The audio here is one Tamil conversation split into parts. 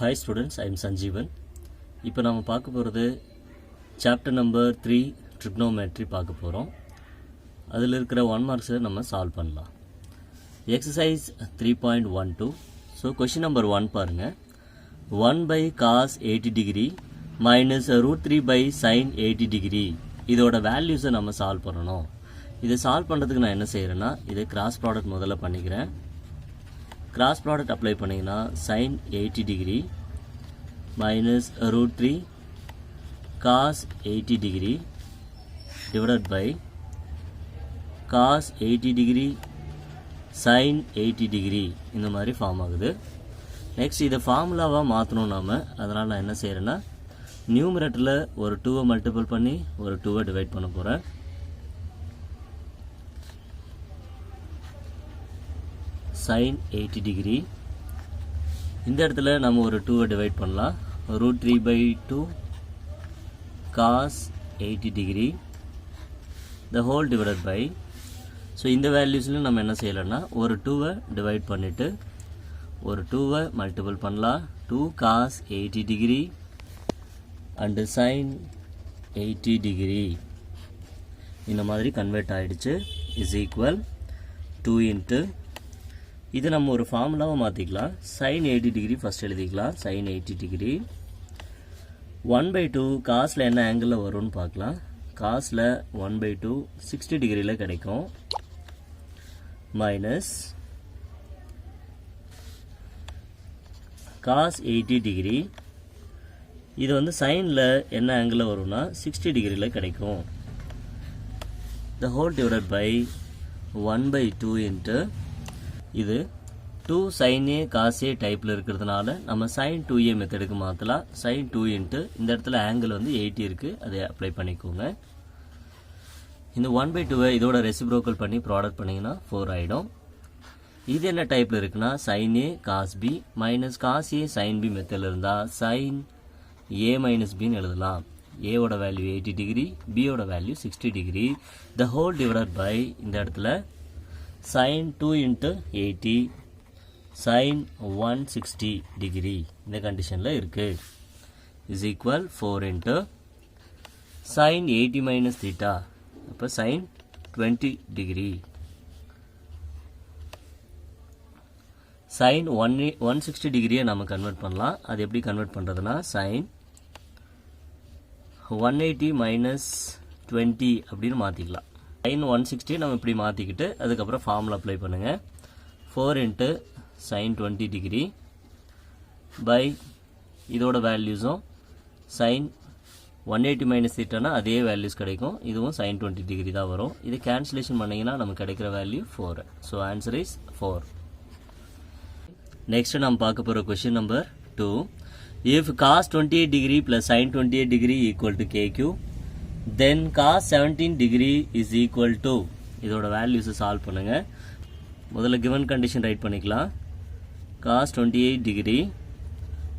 Hi students, I am Sanjeevan. இப்போ நாம பார்க்க போறது சாப்டர் நம்பர் 3 trigonometry பார்க்க போறோம். அதில் இருக்கிற 1 marks நம்ம சால்வ் பண்ணலாம். Exercise 3.12. So question number 1 பாருங்க. 1 by cos 80 degree minus root 3 by sin 80 degree. இதோட values நம்ம சால்வ் பண்ணணும். இதை சால்வ் பண்றதுக்கு நான் என்ன செய்யறேன்னா இதை கிராஸ் ப்ராடக்ட் முதல்ல பண்ணிக்கிறேன். கிராஸ் ப்ராடக்ட் அப்ளை பண்ணிங்கன்னா sin 80 degree minus root 3 cos 80 degree divided by cos 80 degree sin 80 degree இந்த மாதிரி ஃபார்ம் ஆகுது. நெக்ஸ்ட் இதை ஃபார்முலாவாக மாற்றணும் நாம. அதனால் நான் என்ன செய்கிறேன்னா நியூமரேட்டரில் ஒரு 2 மல்டிபிள் பண்ணி ஒரு 2 டிவைட் பண்ண போகிறேன். sin 80 degree இந்த இடத்துல நம்ம ஒரு 2 டிவைட் பண்ணலாம். root 3 by 2 cos 80 degree the whole divided by so இந்த வேல்யூஸ்ல நம்ம என்ன செய்யலாம்னா ஒரு 2 டிவைட் பண்ணிட்டு ஒரு 2 மல்டிபிள் பண்ணலாம். 2 cos 80 degree and sin 80 degree இந்த மாதிரி கன்வெர்ட் ஆயிடுச்சு is equal 2 into இது நம்ம ஒரு ஃபார்முலாவை மாற்றிக்கலாம். sin 80 degree ஃபஸ்ட் எழுதிக்கலாம். sin 80 degree 1/2 காஸில் என்ன ஆங்கிளில் வரும்னு பார்க்கலாம். காஸில் 1/2 60 டிகிரியில் கிடைக்கும். மைனஸ் cos 80 degree இது வந்து சைனில் என்ன ஆங்கிளில் வரும்னா 60 டிகிரியில் கிடைக்கும். the whole divided by 1/2 into இது 2 sin a cos a டைப்பில் இருக்கிறதுனால நம்ம sin 2a மெத்தடுக்கு மாற்றலாம். sin 2 into இந்த இடத்துல ஆங்கிள் வந்து 80 இருக்குது, அதை அப்ளை பண்ணிக்கோங்க. இந்த 1/2 இதோட ரெசிப்ரோக்கல் பண்ணி ப்ராடக்ட் பண்ணிங்கன்னா 4 ஆகிடும். இது என்ன டைப்பில் இருக்குன்னா sin a cos b minus cos a sin b மெத்தடில் இருந்தால் sin a மைனஸ் பின்னு எழுதலாம். ஏவோட வேல்யூ 80 டிகிரி, பியோட value 60 degree. The whole divided by இந்த இடத்துல sin 2 into 80 sin 160 degree இந்த கண்டிஷனில் இருக்கு is equal 4 into sin 80 minus theta அப்போ sin 20 degree sin 160 டிகிரியை நம்ம கன்வெர்ட் பண்ணலாம். அது எப்படி கன்வெர்ட் பண்ணுறதுனா sin 180 minus 20 அப்படின்னு மாற்றிக்கலாம். sin 160 நம்ம இப்படி மாற்றிக்கிட்டு அதுக்கப்புறம் ஃபார்முலா அப்ளை பண்ணுங்கள். 4 into sin 20 degree by இதோட வேல்யூஸும் sin 180 மைனஸ் தீட்டானா அதே வேல்யூஸ் கிடைக்கும். இதுவும் sin 20 டிகிரி தான் வரும். இது கேன்சலேஷன் பண்ணிங்கன்னா நமக்கு கிடைக்கிற value 4. So answer is 4. Next நம்ம பார்க்க போகிற question number 2. if cos 28 degree plus sin 28 degree equal to kq then cos 17 degree is equal to இதோட வேல்யூஸ் சால்வ் பண்ணுங்க. முதல்ல given condition ரைட் பண்ணிக்கலாம். cos 28 degree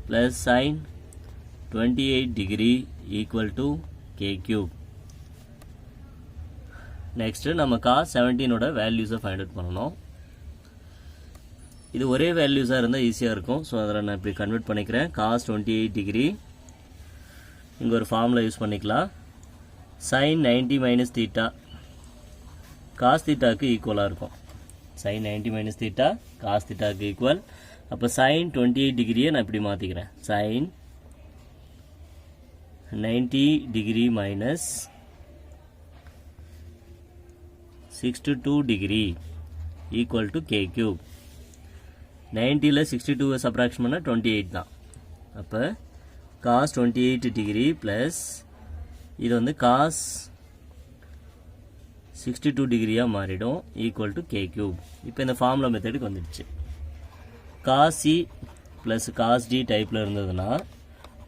plus sin 28 degree equal to k cube. Next நம்ம cos 17 ஓட வேல்யூஸை ஃபைண்ட் அவுட் பண்ணணும். இது ஒரே வேல்யூஸாக இருந்தால் ஈஸியாக இருக்கும். ஸோ அதில் நான் இப்படி கன்வெர்ட் பண்ணிக்கிறேன். cos 28 degree இங்கே ஒரு ஃபார்முலா யூஸ் பண்ணிக்கலாம். sin 90 minus theta cos thetaக்கு ஈக்குவலாக இருக்கும். sin 90 minus theta cos thetaக்கு ஈக்குவல். அப்போ sin 28 டிகிரியை நான் இப்படி மாற்றிக்கிறேன். sin 90 degree minus 62 degree equal to k cube. 90ல் 62 subtraction பண்ணால் 28 தான். அப்போ cos 28 டிகிரி ப்ளஸ் இது வந்து cos 62 டிகிரியாக மாறிடும் ஈக்குவல் டு கே கியூப். இப்போ இந்த ஃபார்முலா மெத்தடுக்கு வந்துடுச்சு. cos c plus cos d டைப்பில் இருந்ததுன்னா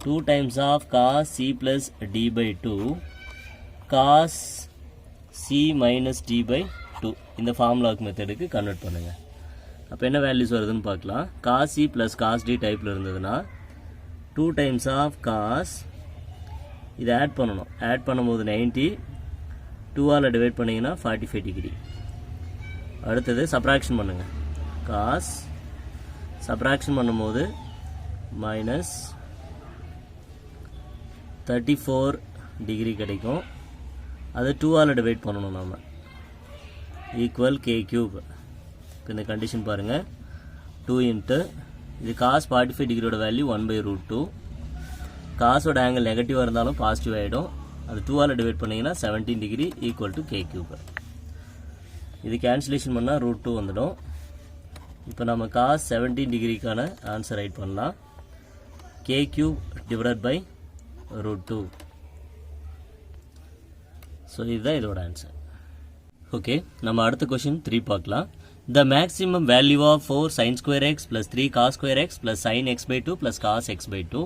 2 times of cos c plus d by 2 cos c minus d by 2 இந்த ஃபார்முலாக்கு மெத்தடுக்கு கன்வெர்ட் பண்ணுங்கள். அப்போ என்ன வேல்யூஸ் வருதுன்னு பார்க்கலாம். cos c plus cos d டைப்பில் இருந்ததுன்னா 2 times of cos இதை ஆட் பண்ணணும். ஆட் பண்ணும்போது 90 2ஆல் டிவைட் பண்ணிங்கன்னா 45 டிகிரி. அடுத்தது சப்ராக்ஷன் பண்ணுங்கள். காஸ் சப்ராக்ஷன் பண்ணும்போது minus 34 டிகிரி கிடைக்கும். அது 2ஆல் டிவைட் பண்ணணும் நம்ம. Equal k cube. இப்போ இந்த கண்டிஷன் பாருங்கள். 2 இன்ட்டு இது காஸ் 45 டிகிரியோட வேல்யூ 1/√2. காசோட ஆங்கிள் நெகட்டிவாக இருந்தாலும் பாசிட்டிவ் ஆகிடும். அது 2ஆல் டிவைட் பண்ணிங்கன்னா 17 degree equal to k cube. இது கேன்சலேஷன் பண்ணால் √2 வந்துடும். இப்போ நம்ம காஸ் 17 டிகிரிக்கான ஆன்சர் ரைட் பண்ணலாம். k cube divided by √2. So இதுதான் இதோட ஆன்சர். ஓகே, நம்ம அடுத்த கொஷின் 3 பார்க்கலாம். The maximum value of 4 sin square x plus 3 cos square x plus sin x by 2 plus cos x by 2.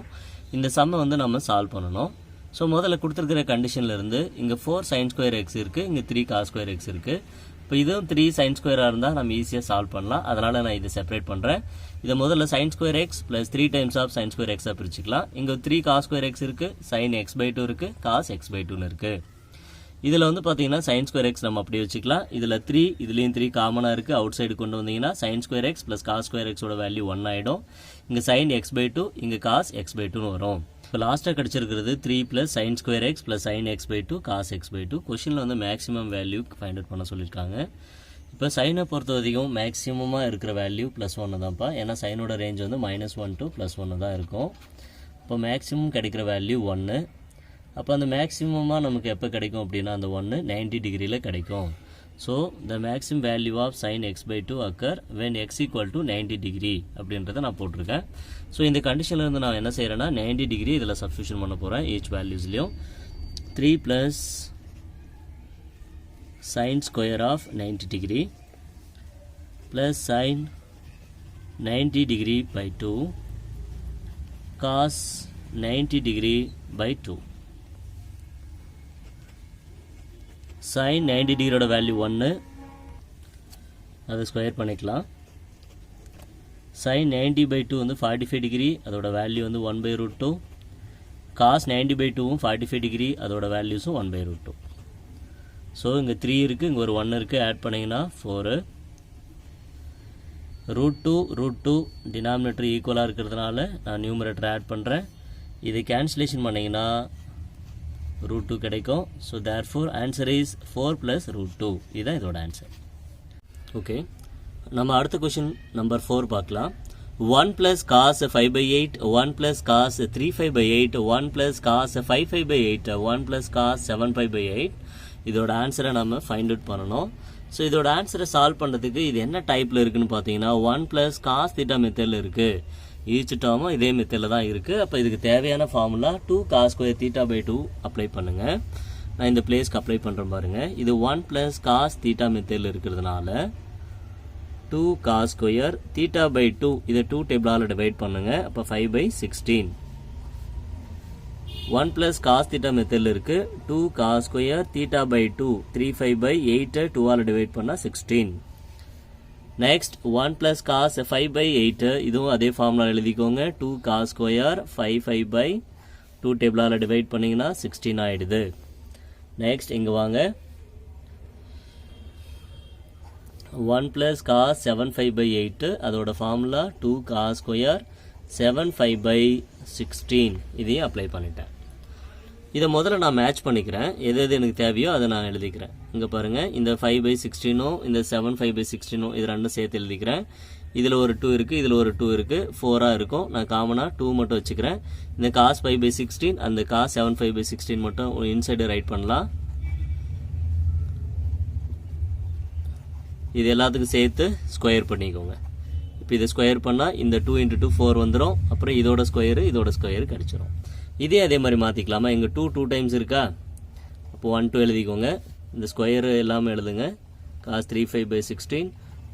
இந்த சம்மை வந்து நம்ம சால்வ் பண்ணணும். ஸோ முதல்ல கொடுத்துருக்கிற கண்டிஷன்லேருந்து இங்கே 4 sin square x இருக்குது, இங்கே 3 cos square x இருக்குது. இப்போ இதுவும் 3 sin square இருந்தால் நம்ம ஈஸியாக சால்வ் பண்ணலாம். அதனால் நான் இதை செப்பரேட் பண்ணுறேன். இதை முதல்ல sin square x plus 3 times of sin square x பிரிச்சுக்கலாம். இங்கே 3 cos square x இருக்குது, sin x by 2 இருக்குது, cos x by 2 இருக்குது. இதில் வந்து பார்த்தீங்கன்னா sin square x நம்ம அப்படியே வச்சுக்கலாம். இதில் 3, இதுலேயும் 3 காமனாக இருக்குது. அவுட் சைடு கொண்டு வந்தீங்கன்னா sin square x plus cos square x ஓட வேல்யூ 1 ஆகிடும். இங்கே sin x by 2, இங்கே cos x by 2னு வரும். இப்போ லாஸ்ட்டாக கிடச்சிருக்கிறது 3 plus sin square x plus sin x by 2 cos x by 2. கொஷினில் வந்து மேக்ஸிமம் வேல்யூ ஃபைண்ட் அவுட் பண்ண சொல்லியிருக்காங்க. இப்போ சைனை பொறுத்த வரைக்கும் மேக்ஸிமமாக இருக்கிற வேல்யூ +1 தான்ப்பா. ஏன்னா சைனோட ரேஞ்ச் வந்து -1 to +1 தான் இருக்கும். இப்போ மேக்ஸிமம் கிடைக்கிற வேல்யூ 1. அப்போ அந்த மேக்ஸிமமாக நமக்கு எப்போ கிடைக்கும் அப்படின்னா அந்த 1 90 டிகிரியில் கிடைக்கும். So the maximum value of sin x by 2 occur when x equal to 90 degree அப்படின்றத நான் போட்டிருக்கேன். ஸோ இந்த கண்டிஷனில் இருந்து நான் என்ன செய்கிறேன்னா 90 டிகிரி இதில் சப்ஸ்டியூஷன் பண்ண போகிறேன். ஈச் வேல்யூஸ்லையும் 3 plus sin square of 90 degree plus sin 90 degree by 2 cos 90 degree by 2. sin 90 டிகிரியோட value 1, அதை ஸ்கொயர் பண்ணிக்கலாம். sin 90 by 2 வந்து 45 டிகிரி, அதோட வேல்யூ வந்து 1/√2. cos 90 by 2வும் 45 டிகிரி, அதோட வேல்யூஸும் 1/√2. ஸோ இங்கே 3 இருக்குது, இங்கே ஒரு 1 இருக்குது, ஆட் பண்ணிங்கன்னா 4. √2 டினாமினேட்டர் ஈக்குவலாக இருக்கிறதுனால நான் நியூமரேட்டர் ஆட் பண்ணுறேன். இதை கேன்சலேஷன் பண்ணிங்கன்னா √2 கிடைக்கும். So therefore answer is 4 plus √2. இதுதான் இதோட ஆன்சர். ஓகே, நம்ம அடுத்த கொஷின் நம்பர் 4 பார்க்கலாம். 1 plus cos 5/8, 1 plus cos 3/5/8, 1 plus cos 5/5/8, 1 plus cos 7/5/8. இதோட ஆன்சரை நம்ம ஃபைண்ட் அவுட் பண்ணணும். ஸோ இதோட ஆன்சரை சால்வ் பண்ணுறதுக்கு இது என்ன டைப்பில் இருக்குதுன்னு பார்த்தீங்கன்னா 1 plus cos θ மெத்தடில் இருக்குது. ஈச் டேர்மும் இதே மெத்தடில் தான் இருக்குது. அப்போ இதுக்கு தேவையான formula 2 cos square θ by 2 apply பண்ணுங்கள். நான் இந்த பிளேஸ்க்கு அப்ளை பண்ணுறேன் பாருங்கள். இது 1 plus cos θ மெத்தடில் இருக்கிறதுனால 2 cos square θ by 2 இதை 2 டேபிளால் டிவைட் பண்ணுங்கள். அப்போ 5/16. 1 plus cos θ மெத்தடில் இருக்குது. 2 cos square θ by 2 3/5/8 2ஆல் டிவைட் பண்ணால் 16. நெக்ஸ்ட் 1 plus cos 5/8 இதுவும் அதே ஃபார்முலா எழுதிக்கோங்க. 2 cos square 5/5/2 டேபிளால் டிவைட் பண்ணிங்கன்னா 16 ஆகிடுது. நெக்ஸ்ட் இங்கே வாங்க. 1 plus cos 7/5/8 அதோட ஃபார்முலா 2 cos square 7/5/16 இதையும் அப்ளை பண்ணிட்டேன். இதை முதல்ல நான் மேட்ச் பண்ணிக்கிறேன். எது எது எனக்கு தேவையோ அதை நான் எழுதிக்கிறேன். இங்கே பாருங்கள், இந்த 5/16ம் இந்த 7/5/16ம் இது ரெண்டும் சேர்த்து எழுதிக்கிறேன். இதில் ஒரு 2 இருக்குது, இதில் ஒரு 2 இருக்குது, 4ஆக இருக்கும். நான் காமனாக 2 மட்டும் வச்சுக்கிறேன். இந்த cos 5/16 அந்த cos 7/5/16 மட்டும் இன்சைடு ரைட் பண்ணலாம். இது எல்லாத்துக்கும் சேர்த்து ஸ்கொயர் பண்ணிக்கோங்க. இப்போ இதை ஸ்கொயர் பண்ணால் இந்த 2 × 2 4 வந்துடும். அப்புறம் இதோட ஸ்கொயரு கிடச்சிரும். இதே அதே மாதிரி மாற்றிக்கலாமா? இங்கே 2 டைம்ஸ் இருக்கா? அப்போ 1 2 எழுதிக்கோங்க. இந்த ஸ்கொயரு எல்லாமே எழுதுங்க. cos 3/5/16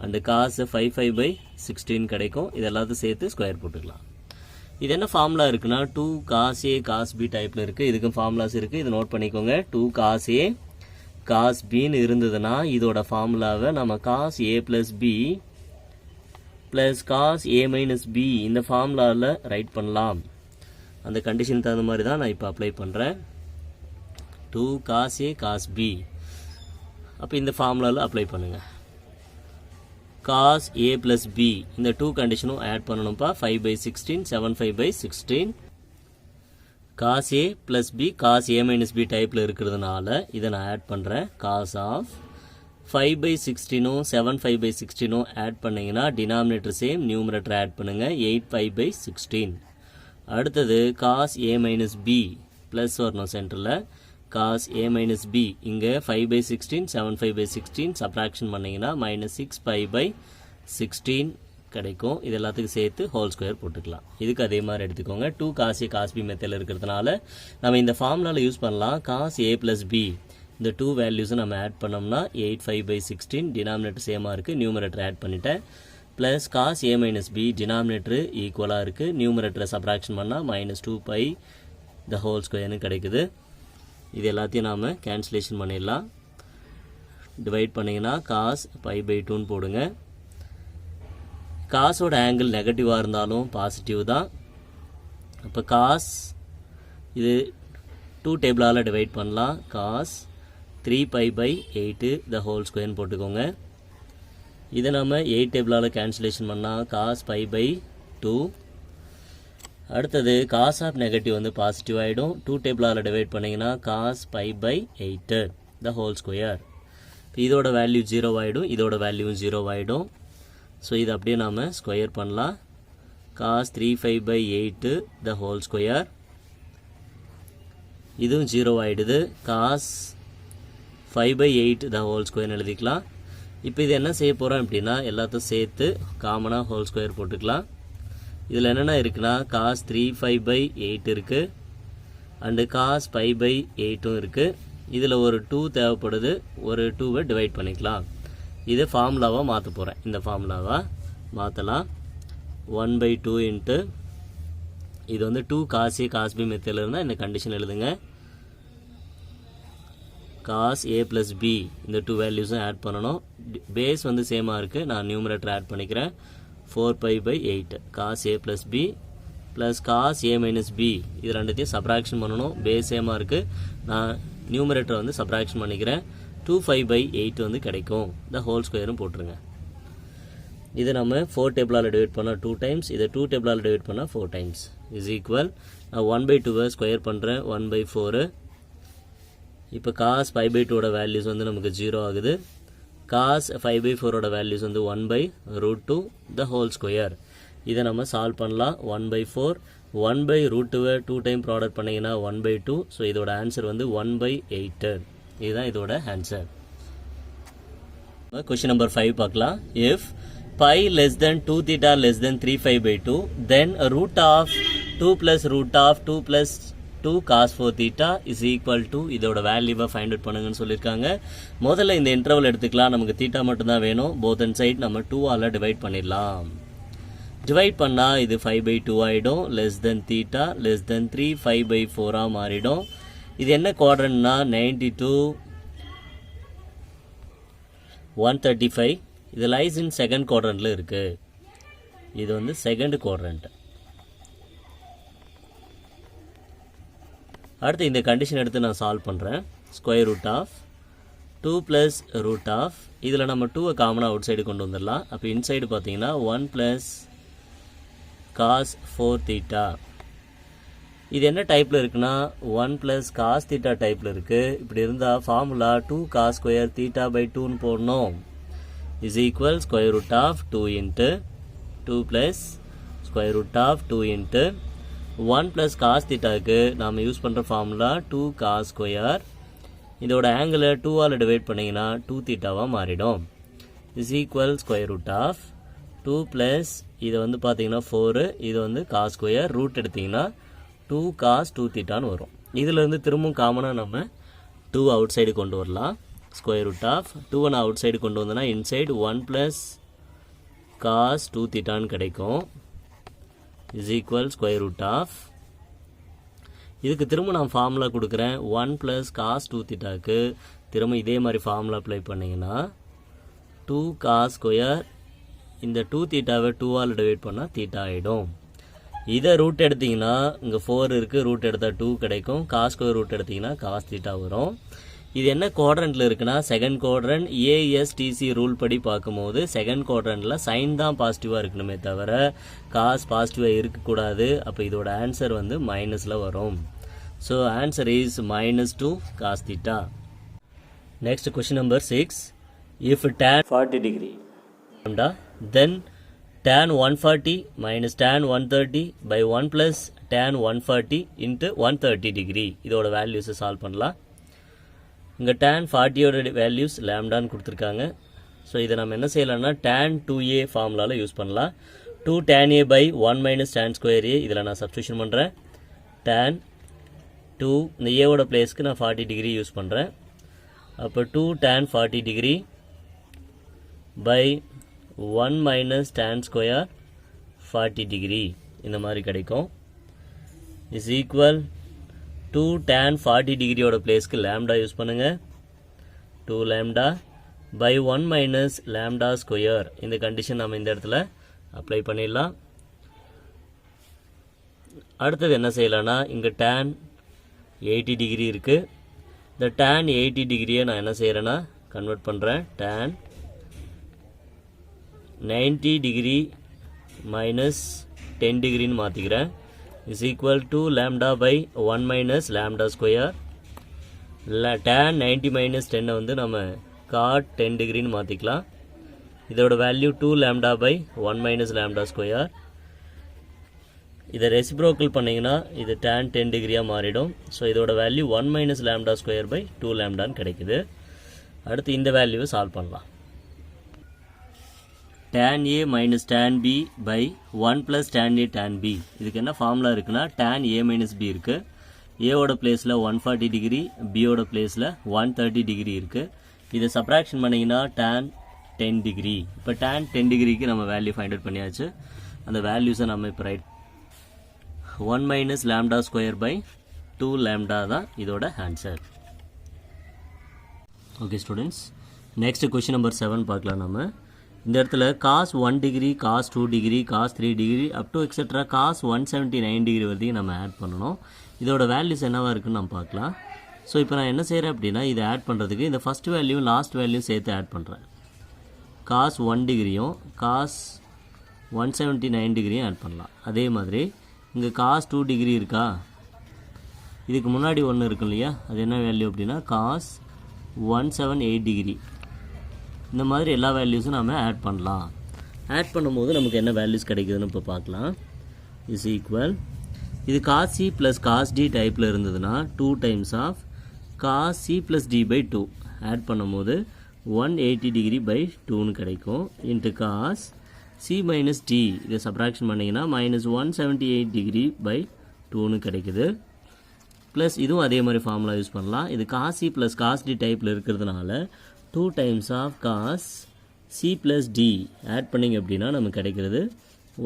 அண்டு cos 5/5/16 கிடைக்கும். இது எல்லாத்தையும் சேர்த்து ஸ்கொயர் போட்டுக்கலாம். இது என்ன ஃபார்முலா இருக்குன்னா 2 cos A cos B டைப்பில் இருக்குது. இதுக்கும் ஃபார்முலாஸ் இருக்குது, இதை நோட் பண்ணிக்கோங்க. 2 cos A cos Bன்னு இருந்ததுன்னா இதோட ஃபார்முலாவை நம்ம cos A plus B plus cos A minus B இந்த ஃபார்முலாவில் ரைட் பண்ணலாம். அந்த கண்டிஷன் தகுந்த மாதிரி தான் நான் இப்போ அப்ளை பண்ணுறேன். 2 cos A cos B அப்போ இந்த ஃபார்முலாவில் அப்ளை பண்ணுங்கள். cos a plus b இந்த 2 கண்டிஷனும் add பண்ணணும்ப்பா 5/16 7/16 cos a plus b cos a minus b டைப்பில் இருக்கிறதுனால இதை நான் ஆட் பண்ணுறேன் cos of 5/16 7/16 ஆட் பண்ணிங்கன்னா டினாமினேட்டர் சேம் நியூமரேட்டர் ஆட் பண்ணுங்கள் 8/16 அடுத்தது cos a minus b plus வரணும் சென்டரில் cos a minus b இங்கே 5/16 7/16 சப்ராக்ஷன் பண்ணிங்கன்னா -6/16 கிடைக்கும். இது எல்லாத்துக்கும் சேர்த்து ஹோல் ஸ்கொயர் போட்டுக்கலாம். இதுக்கு அதே மாதிரி எடுத்துக்கோங்க. 2 cos a cos b மெத்தடில் இருக்கிறதுனால நம்ம இந்த ஃபார்முலாவில் யூஸ் பண்ணலாம். cos a plus b இந்த 2 வேல்யூஸை நம்ம ஆட் பண்ணோம்னா 8/5/16 டினாமினேட்டர் சேமாக இருக்குது, நியூமரேட்டர் ஆட் பண்ணிட்டேன். Plus cos a minus b denominator ஈக்குவலாக இருக்குது, நியூமரேட்டரை சப்ராக்ஷன் பண்ணால் -2π the ஹோல் ஸ்கொயர்னு கிடைக்குது. இது எல்லாத்தையும் நாம் கேன்சலேஷன் பண்ணிடலாம். டிவைட் பண்ணிங்கன்னா cos π/2ன்னு போடுங்க. காசோட ஆங்கிள் நெகட்டிவாக இருந்தாலும் பாசிட்டிவ் தான். அப்போ காஸ் இது 2 டேபிளால் டிவைட் பண்ணலாம். cos 3π/8 the ஹோல் ஸ்கொயர்னு போட்டுக்கோங்க. இதை நம்ம 8 டேபிளால் கேன்சலேஷன் பண்ணால் cos π/2. அடுத்தது cos ஆஃப் நெகட்டிவ் வந்து பாசிட்டிவ் ஆகிடும். 2 டேபிளால் டிவைட் பண்ணிங்கன்னா cos π/8 the ஹோல் ஸ்கொயர். இதோட வேல்யூ 0 ஆகிடும், இதோட வேல்யூவும் 0 ஆகிடும். ஸோ இது அப்படியே நாம் ஸ்கொயர் பண்ணலாம். cos 3π/8 the whole square. இதுவும் 0 ஆகிடுது. cos 5/8 the ஹோல் ஸ்கொயர்னு எழுதிக்கலாம். இப்போ இது என்ன செய்ய போகிறோம் அப்படின்னா எல்லாத்தையும் சேர்த்து காமனாக ஹோல் ஸ்கொயர் போட்டுக்கலாம். இதில் என்னென்ன இருக்குன்னா cos 3π/8 இருக்குது அண்டு cos π/8ம் இருக்குது. இதில் ஒரு 2 தேவைப்படுது, ஒரு 2வை டிவைட் பண்ணிக்கலாம். இது ஃபார்முலாவாக மாற்ற போகிறேன். இந்த ஃபார்முலாவாக மாற்றலாம். 1/2 இன்ட்டு இது வந்து 2 cos a cos b மெத்தடில் இருந்தால் இந்த கண்டிஷன் எழுதுங்க. cos a plus b இந்த 2 வேல்யூஸும் ஆட் பண்ணணும். பேஸ் வந்து சேமாக இருக்குது, நான் நியூமரேட்டர் ஆட் பண்ணிக்கிறேன். 4π/8 cos a plus b plus cos a minus b இது ரெண்டுத்தையும் சப்ராக்ஷன் பண்ணணும். பேஸ் சேமாக இருக்குது, நான் நியூமரேட்டரை வந்து சப்ராக்ஷன் பண்ணிக்கிறேன். 2π/8 வந்து கிடைக்கும். இந்த ஹோல் ஸ்கொயரும் போட்டுருங்க. இதை நம்ம 4 டேபிளால் டிவைட் பண்ணால் 2 டைம்ஸ், இதை 2 டேபிளால் டிவைட் பண்ணால் 4 டைம்ஸ் இஸ் ஈக்குவல். நான் 1/2 ஸ்கொயர் பண்ணுறேன், 1/4. இப்போ cos π/2ஓட வேல்யூஸ் வந்து நமக்கு 0 ஆகுது. cos 5/4ஓட வேல்யூஸ் வந்து 1/√2 த ஹோல் ஸ்கொயர். இதை நம்ம சால்வ் பண்ணலாம். 1/4 1/√2வை 2 டைம் ப்ராடக்ட் பண்ணிங்கன்னா 1/2. ஸோ இதோட ஆன்சர் வந்து 1/8. இதுதான் இதோட ஆன்சர். கொஸ்டின் நம்பர் 5 பார்க்கலாம். If pi less than 2 theta less than 3π/2 then root of 2 plus root of 2 plus 2 cos 4 theta is equal to இதோட வேல்யூவை ஃபைண்ட் அவுட் பண்ணுங்கன்னு சொல்லியிருக்காங்க. முதல்ல இந்த இன்டர்வல் எடுத்துக்கலாம். நமக்கு தீட்டா மட்டும்தான் வேணும். போத் அண்ட் சைட் நம்ம 2ஆல் டிவைட் பண்ணிடலாம். டிவைட் பண்ணால் இது 5/2 ஆகிடும். Less than theta less than 3 5/4 மாறிடும். இது என்ன குவாட்ரண்ட்னா 92 135. இது லைஸ் இன் செகண்ட் குவாட்ரண்ட்டில் இருக்குது. இது வந்து செகண்ட் குவாட்ரண்ட். அடுத்து இந்த கண்டிஷன் எடுத்து நான் சால்வ் பண்ணுறேன். Square root of 2 plus root of இதில் நம்ம 2வை காமனாக அவுட் சைடு கொண்டு வந்துடலாம். அப்போ இன்சைடு பார்த்தீங்கன்னா 1 ப்ளஸ் cos 4 theta. இது என்ன டைப்பில் இருக்குன்னா 1 ப்ளஸ் cos theta டைப்பில் இருக்குது. இப்படி இருந்தால் ஃபார்முலா 2 cos ஸ்கொயர் θ/2ன்னு போடணும். Is equal square root of 2 into 2 plus square root of 2 into 1 plus cos θக்கு நாம் யூஸ் பண்ணுற ஃபார்முலா 2 cos ஸ்கொயர். இதோட ஆங்கிளை 2ஆல் டிவைட் பண்ணிங்கன்னா 2 θவாக மாறிடும். Is equal square root of 2 plus இது வந்து பார்த்தீங்கன்னா 4, இது வந்து cos ஸ்கொயர் ரூட் எடுத்திங்கன்னா 2 cos 2 θன்னு வரும். இதிலேருந்து திரும்பவும் காமனாக நம்ம 2 அவுட் சைடு கொண்டு வரலாம். ஸ்கொயர் ரூட் ஆஃப் 2வை நான் அவுட் சைடு கொண்டு வந்தேன்னா இன்சைடு 1 ப்ளஸ் cos 2 θன்னு கிடைக்கும். Is equal square root of இதுக்கு திரும்ப நான் ஃபார்முலா கொடுக்குறேன். 1 ப்ளஸ் cos 2 θக்கு திரும்ப இதே மாதிரி ஃபார்முலா அப்ளை பண்ணிங்கன்னா 2 cos ஸ்கொயர் இந்த 2 θவை 2ஆல் டிவைட் பண்ணால் θ ஆகிடும். இதை ரூட் எடுத்திங்கன்னா இங்கே 4 இருக்குது, ரூட் எடுத்தால் 2 கிடைக்கும். cos ஸ்கொயர் ரூட் எடுத்திங்கன்னா cos θ வரும். இது என்ன குவாட்ரண்ட்டில் இருக்குன்னா செகண்ட் குவாட்ரண்ட் ஏஎஸ்டிசி ரூல் படி பார்க்கும்போது செகண்ட் குவாட்ரண்ட்டில் சைன் தான் பாசிட்டிவாக இருக்கணுமே தவிர காஸ் பாசிட்டிவாக இருக்கக்கூடாது. அப்போ இதோட ஆன்சர் வந்து மைனஸில் வரும். So answer is -2 cos theta. Next question number 6. If tan 40 degree lambda, then tan 140 minus tan 130 by 1 plus tan 140 into 130 degree. இதோட வேல்யூஸை சால்வ் பண்ணலாம். இங்கே tan 40யோட வேல்யூஸ் லேம்டான்னு கொடுத்துருக்காங்க. ஸோ இதை நம்ம என்ன செய்யலாம்னா tan 2a ஃபார்முலாவில் யூஸ் பண்ணலாம். 2 tan a by 1 minus tan square a இதில் நான் சப்ஸ்டியூஷன் பண்ணுறேன். tan 2 இந்த ஏவோட பிளேஸ்க்கு நான் 40 டிகிரி யூஸ் பண்ணுறேன். அப்போ 2 tan 40 degree by 1 minus tan square 40 degree இந்த மாதிரி கிடைக்கும். இஸ் ஈக்குவல் 2 tan 40 டிகிரியோட பிளேஸ்க்கு லேம்டா யூஸ் பண்ணுங்கள். 2 lambda by 1 minus lambda square இந்த கண்டிஷன் நம்ம இந்த இடத்துல அப்ளை பண்ணிடலாம். அடுத்தது என்ன செய்யலாம்னா இங்கே tan 80 டிகிரி இருக்குது. இந்த tan 80 டிகிரியை நான் என்ன செய்கிறேன்னா கன்வெர்ட் பண்ணுறேன். tan 90 டிகிரி மைனஸ் 10 டிகிரின்னு மாற்றிக்கிறேன். Is equal to lambda by 1 minus lambda square. tan 90 minus 10 வந்து நம்ம cot 10 டிகிரின்னு மாற்றிக்கலாம். இதோட value 2 lambda by 1 minus lambda square. இதை ரெசிப்ரோக்கல் பண்ணிங்கன்னா இது tan 10 டிகிரியாக மாறிடும். ஸோ இதோட value 1 minus lambda square by 2 lambdaன்னு கிடைக்குது. அடுத்து இந்த வேல்யூவை சால்வ் பண்ணலாம். tan a minus tan b by 1 plus tan a tan b இதுக்கு என்ன ஃபார்முலா இருக்குன்னா tan a minus b இருக்குது. ஏவோட பிளேஸில் 140 டிகிரி, பியோட பிளேஸில் 130 டிகிரி இருக்குது. இதை சப்ராக்ஷன் பண்ணிங்கன்னா tan 10 டிகிரி. இப்போ tan 10 டிகிரிக்கு நம்ம வேல்யூ ஃபைண்ட் அவுட் பண்ணியாச்சு. அந்த வேல்யூஸை நம்ம இப்போ right 1 minus lambda square by 2 lambda தான் இதோட answer. Okay students, next question number 7 பார்க்கலாம். நம்ம இந்த இடத்துல cos 1 degree, cos 2 degree, cos 3 degree up to etcetera cos 179 degree வரைக்கும் நம்ம ஆட் பண்ணணும். இதோட வேல்யூஸ் என்னவாக இருக்குன்னு நம்ம பார்க்கலாம். ஸோ இப்போ நான் என்ன செய்கிறேன் அப்படின்னா இதை ஆட் பண்ணுறதுக்கு இந்த ஃபஸ்ட் வேல்யூ லாஸ்ட் வேல்யூ சேர்த்து ஆட் பண்ணுறேன். cos 1 டிகிரியும் cos 179 டிகிரியும் ஆட் பண்ணலாம். அதே மாதிரி இங்கே cos 2 டிகிரி இருக்கா, இதுக்கு முன்னாடி ஒன்று இருக்கு இல்லையா, அது என்ன வேல்யூ அப்படின்னா cos 178 டிகிரி. இந்த மாதிரி எல்லா வேல்யூஸும் நம்ம ஆட் பண்ணலாம். ஆட் பண்ணும்போது நமக்கு என்ன வேல்யூஸ் கிடைக்குதுன்னு இப்போ பார்க்கலாம். இஸ் ஈக்குவல் இது cos c plus cos d டைப்பில் இருந்ததுன்னா 2 times of cos c plus d by 2 add பண்ணும்போது 180 டிகிரி பை 2ன்னு கிடைக்கும். Into cos c minus d இதை சப்ராக்ஷன் பண்ணிங்கன்னா மைனஸ் 178 டிகிரி பை 2ன்னு கிடைக்குது. ப்ளஸ் இதுவும் அதே மாதிரி ஃபார்முலா யூஸ் பண்ணலாம். இது cos c plus cos d டைப்பில் இருக்கிறதுனால 2 times of cos c plus d add பண்ணிங்க அப்படின்னா நமக்கு கிடைக்கிறது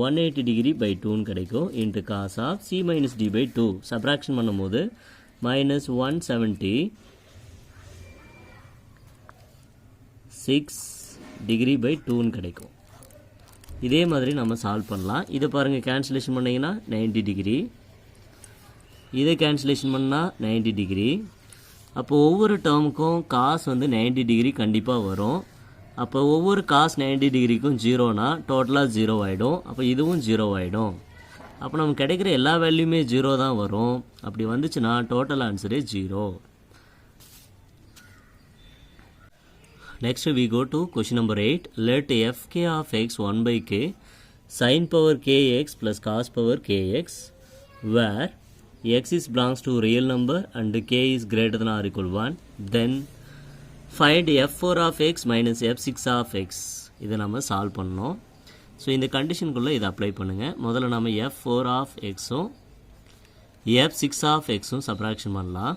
180 டிகிரி பை 2ன்னு கிடைக்கும். Into cos of c minus d by 2 subtraction பண்ணும்போது மைனஸ் 176 டிகிரி பை 2ன்னு கிடைக்கும். இதே மாதிரி நம்ம சால்வ் பண்ணலாம். இதை பாருங்கள், கேன்சலேஷன் பண்ணிங்கன்னா 90 டிகிரி, இதை கேன்சலேஷன் பண்ணால் 90 டிகிரி. அப்போ ஒவ்வொரு டேர்முக்கும் காஸ் வந்து 90 டிகிரி கண்டிப்பாக வரும். அப்போ ஒவ்வொரு காஸ் 90 டிகிரிக்கும் ஜீரோனா டோட்டலாக 0 ஆகிடும். அப்போ இதுவும் 0 ஆகிடும். அப்போ நமக்கு கிடைக்கிற எல்லா வேல்யூமே 0 தான் வரும். அப்படி வந்துச்சுன்னா டோட்டல் ஆன்சரே 0. Next we go to question number 8. Let fk of x 1 by k sin power kx plus cos power kx where x is belongs to real number and k is greater than or equal 1, then find f4 of x minus f6 of x. இதை நம்ம சால்வ் பண்ணோம். ஸோ இந்த கண்டிஷனுக்குள்ளே இதை அப்ளை பண்ணுங்கள். முதல்ல நம்ம f4 of xும் f6 of xும் சப்ராக்ஷன் பண்ணலாம்.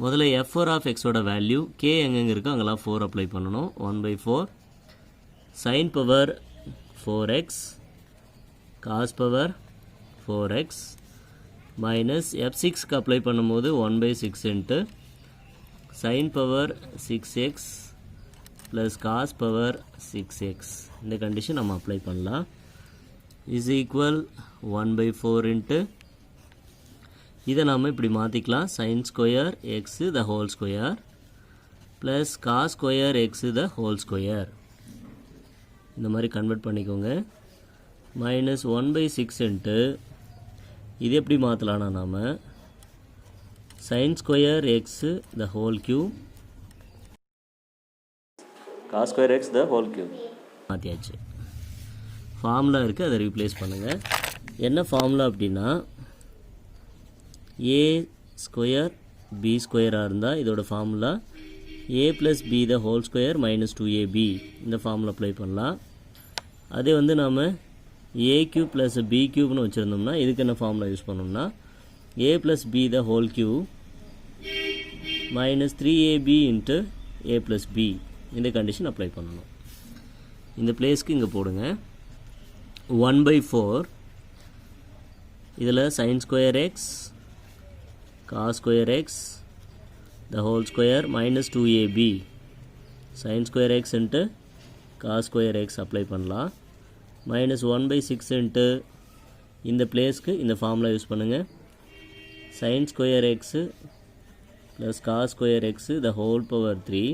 முதல்ல f4 of xோட வேல்யூ k எங்கெங்கே இருக்கோ அங்கெல்லாம் 4 அப்ளை பண்ணணும். 1/4 sin power 4x cos power 4x minus f6க்கு அப்ளை பண்ணும்போது 1/6 into sin power 6x plus cos power 6x. இந்த கண்டிஷன் நம்ம அப்ளை பண்ணலாம். இஸ் ஈக்குவல் 1/4 இன்ட்டு இதை நாம் இப்படி மாற்றிக்கலாம் sin square x the whole square plus cos square x the whole square. இந்த மாதிரி கன்வெர்ட் பண்ணிக்கோங்க. மைனஸ் 1/6 இன்ட்டு இது எப்படி மாற்றலான்னா நாம் sine square x the whole cube cos square x the whole cube மாற்றியாச்சு. ஃபார்முலா இருக்குது, அதை ரீப்ளேஸ் பண்ணுங்கள். என்ன ஃபார்முலா அப்படின்னா ஏ ஸ்கொயர் பி ஸ்கொயராக இருந்தால் இதோட formula a plus B the whole square minus 2ab. இந்த ஃபார்முலா அப்ளை பண்ணலாம். அதே வந்து நாம் ஏ கியூப் ப்ளஸ் பி கியூப்னு வச்சுருந்தோம்னா இதுக்கு என்ன ஃபார்முலா யூஸ் பண்ணோம்னா a plus B the whole cube minus 3ab into a plus b. இந்த கண்டிஷன் அப்ளை பண்ணணும். இந்த பிளேஸ்க்கு இங்கே போடுங்க. 1/4 இதில் sine square x cos square x the whole square minus 2ab sine square x into cos square X apply பண்ணலாம். மைனஸ் 1/6 இன்ட்டு இந்த பிளேஸ்க்கு இந்த ஃபார்முலா யூஸ் பண்ணுங்கள். Sine square x plus cos square x the whole power 3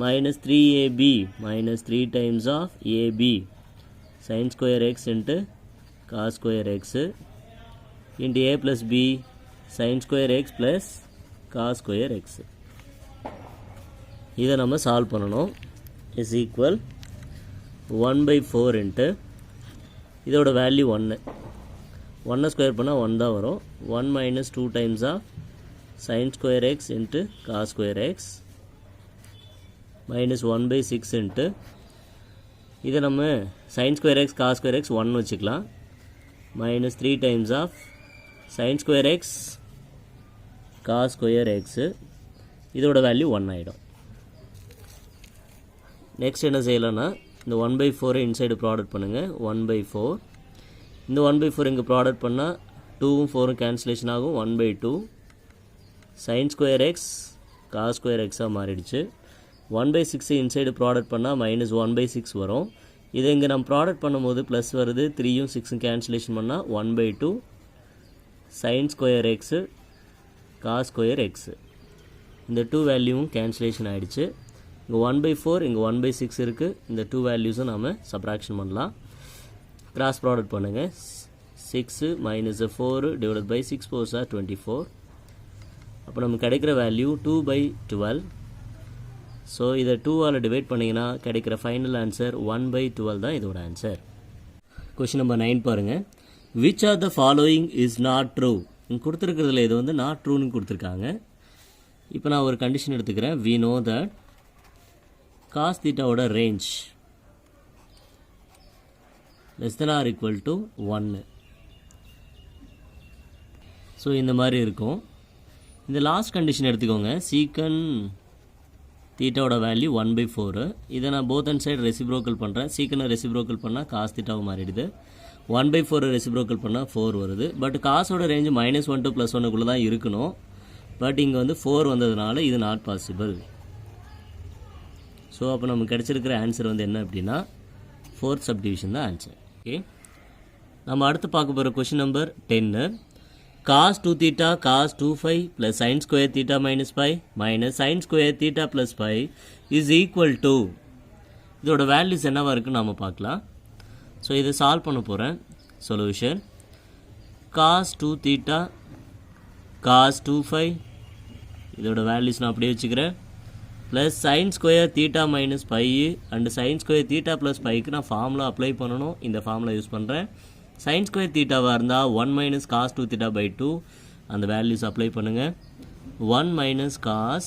minus 3ab minus 3 times of ab sin square x into cos square x into a plus b sin square x plus cos square x. இதை நம்ம சால்வ் பண்ணணும். is equal 1/4 into இதோட வேல்யூ 1 1 ஸ்கொயர் பண்ணால் 1 தான் வரும். 1 minus 2 times of sin square x into cos square x minus 1/6 into இதை நம்ம sin square x cos square x 1 வச்சுக்கலாம். minus 3 times of sin square x cos square x இதோட வேல்யூ 1 ஆகிடும். நெக்ஸ்ட் என்ன செய்யலாம்னா இந்த 1/4 இன்சைடு ப்ராடக்ட் பண்ணுங்கள். 1/4 இந்த 1/4 இங்கே ப்ராடக்ட் பண்ணால் 2ம் 4ம் கேன்சலேஷன் ஆகும். 1/2 sin square x cos square x மாறிடுச்சு. 1/6 இன்சைடு ப்ராடக்ட் பண்ணால் மைனஸ் 1/6 வரும். இதை இங்கே நம்ம ப்ராடக்ட் பண்ணும்போது ப்ளஸ் வருது. 3யும் 6ம் கேன்சலேஷன் பண்ணால் 1/2 sine square x cos square x இந்த 2 வேல்யூவும் கேன்சலேஷன் ஆகிடுச்சு. இங்கே 1/4 இங்கே 1/6 இருக்குது. இந்த 2 வேல்யூஸும் நாம் சப்ராக்ஷன் பண்ணலாம். கிராஸ் ப்ராடக்ட் பண்ணுங்கள். 6 minus 4 divided by 6 4s are 24. அப்போ நமக்கு கிடைக்கிற வேல்யூ 2/12. ஸோ இதை 2ஆல் டிவைட் பண்ணிங்கன்னா கிடைக்கிற ஃபைனல் ஆன்சர் 1/12 தான் இதோட ஆன்சர். கொஷின் நம்பர் 9 பாருங்கள். Which are the following is not true. இங்கே கொடுத்துருக்கிறதுல இது வந்து நாட் ட்ரூன்னு கொடுத்துருக்காங்க. இப்போ நான் ஒரு கண்டிஷன் எடுத்துக்கிறேன். வி நோ தட் காஸ் தீட்டாவோட range less than or equal to 1. So இந்த மாதிரி இருக்கும். இந்த லாஸ்ட் கண்டிஷன் எடுத்துக்கோங்க. சீக்கன் தீட்டாவோட வேல்யூ 1/4. இதை நான் போத் அண்ட் சைடு ரெசிப்ரோக்கல் பண்ணுறேன். சீக்கனை ரெசிப்ரோக்கல் பண்ணால் காஸ் தீட்டாவும் மாறிடுது. 1/4 ரெசிப்ரோக்கல் பண்ணால் 4 வருது. பட் காசோட ரேஞ்சு -1 to +1 தான் இருக்கணும். பட் இங்கே வந்து 4 வந்ததுனால இது நாட் பாசிபிள். ஸோ அப்போ நமக்கு கிடச்சிருக்கிற ஆன்சர் வந்து என்ன அப்படின்னா 4th சப்டிவிஷன் தான் ஆன்சர். ஓகே, நம்ம அடுத்து பார்க்க போகிற question number 10. cos 2 theta cos 2 phi plus sin square theta minus pi minus sin square theta plus pi is equal to இதோட வேல்யூஸ் என்னவா இருக்குன்னு நாம் பார்க்கலாம். ஸோ இதை சால்வ் பண்ண போகிறேன். Solution cos 2 theta cos 2 phi இதோட வேல்யூஸ் நான் அப்படியே வச்சுக்கிறேன். Plus sin square theta minus pi and sin square theta plus piக்கு நான் ஃபார்முலா அப்ளை பண்ணணும். இந்த ஃபார்முலா யூஸ் பண்ணுறேன். sin square தீட்டாவாக இருந்தால் 1 minus cos 2 theta by 2 அந்த வேல்யூஸ் அப்ளை பண்ணுங்கள். 1 minus cos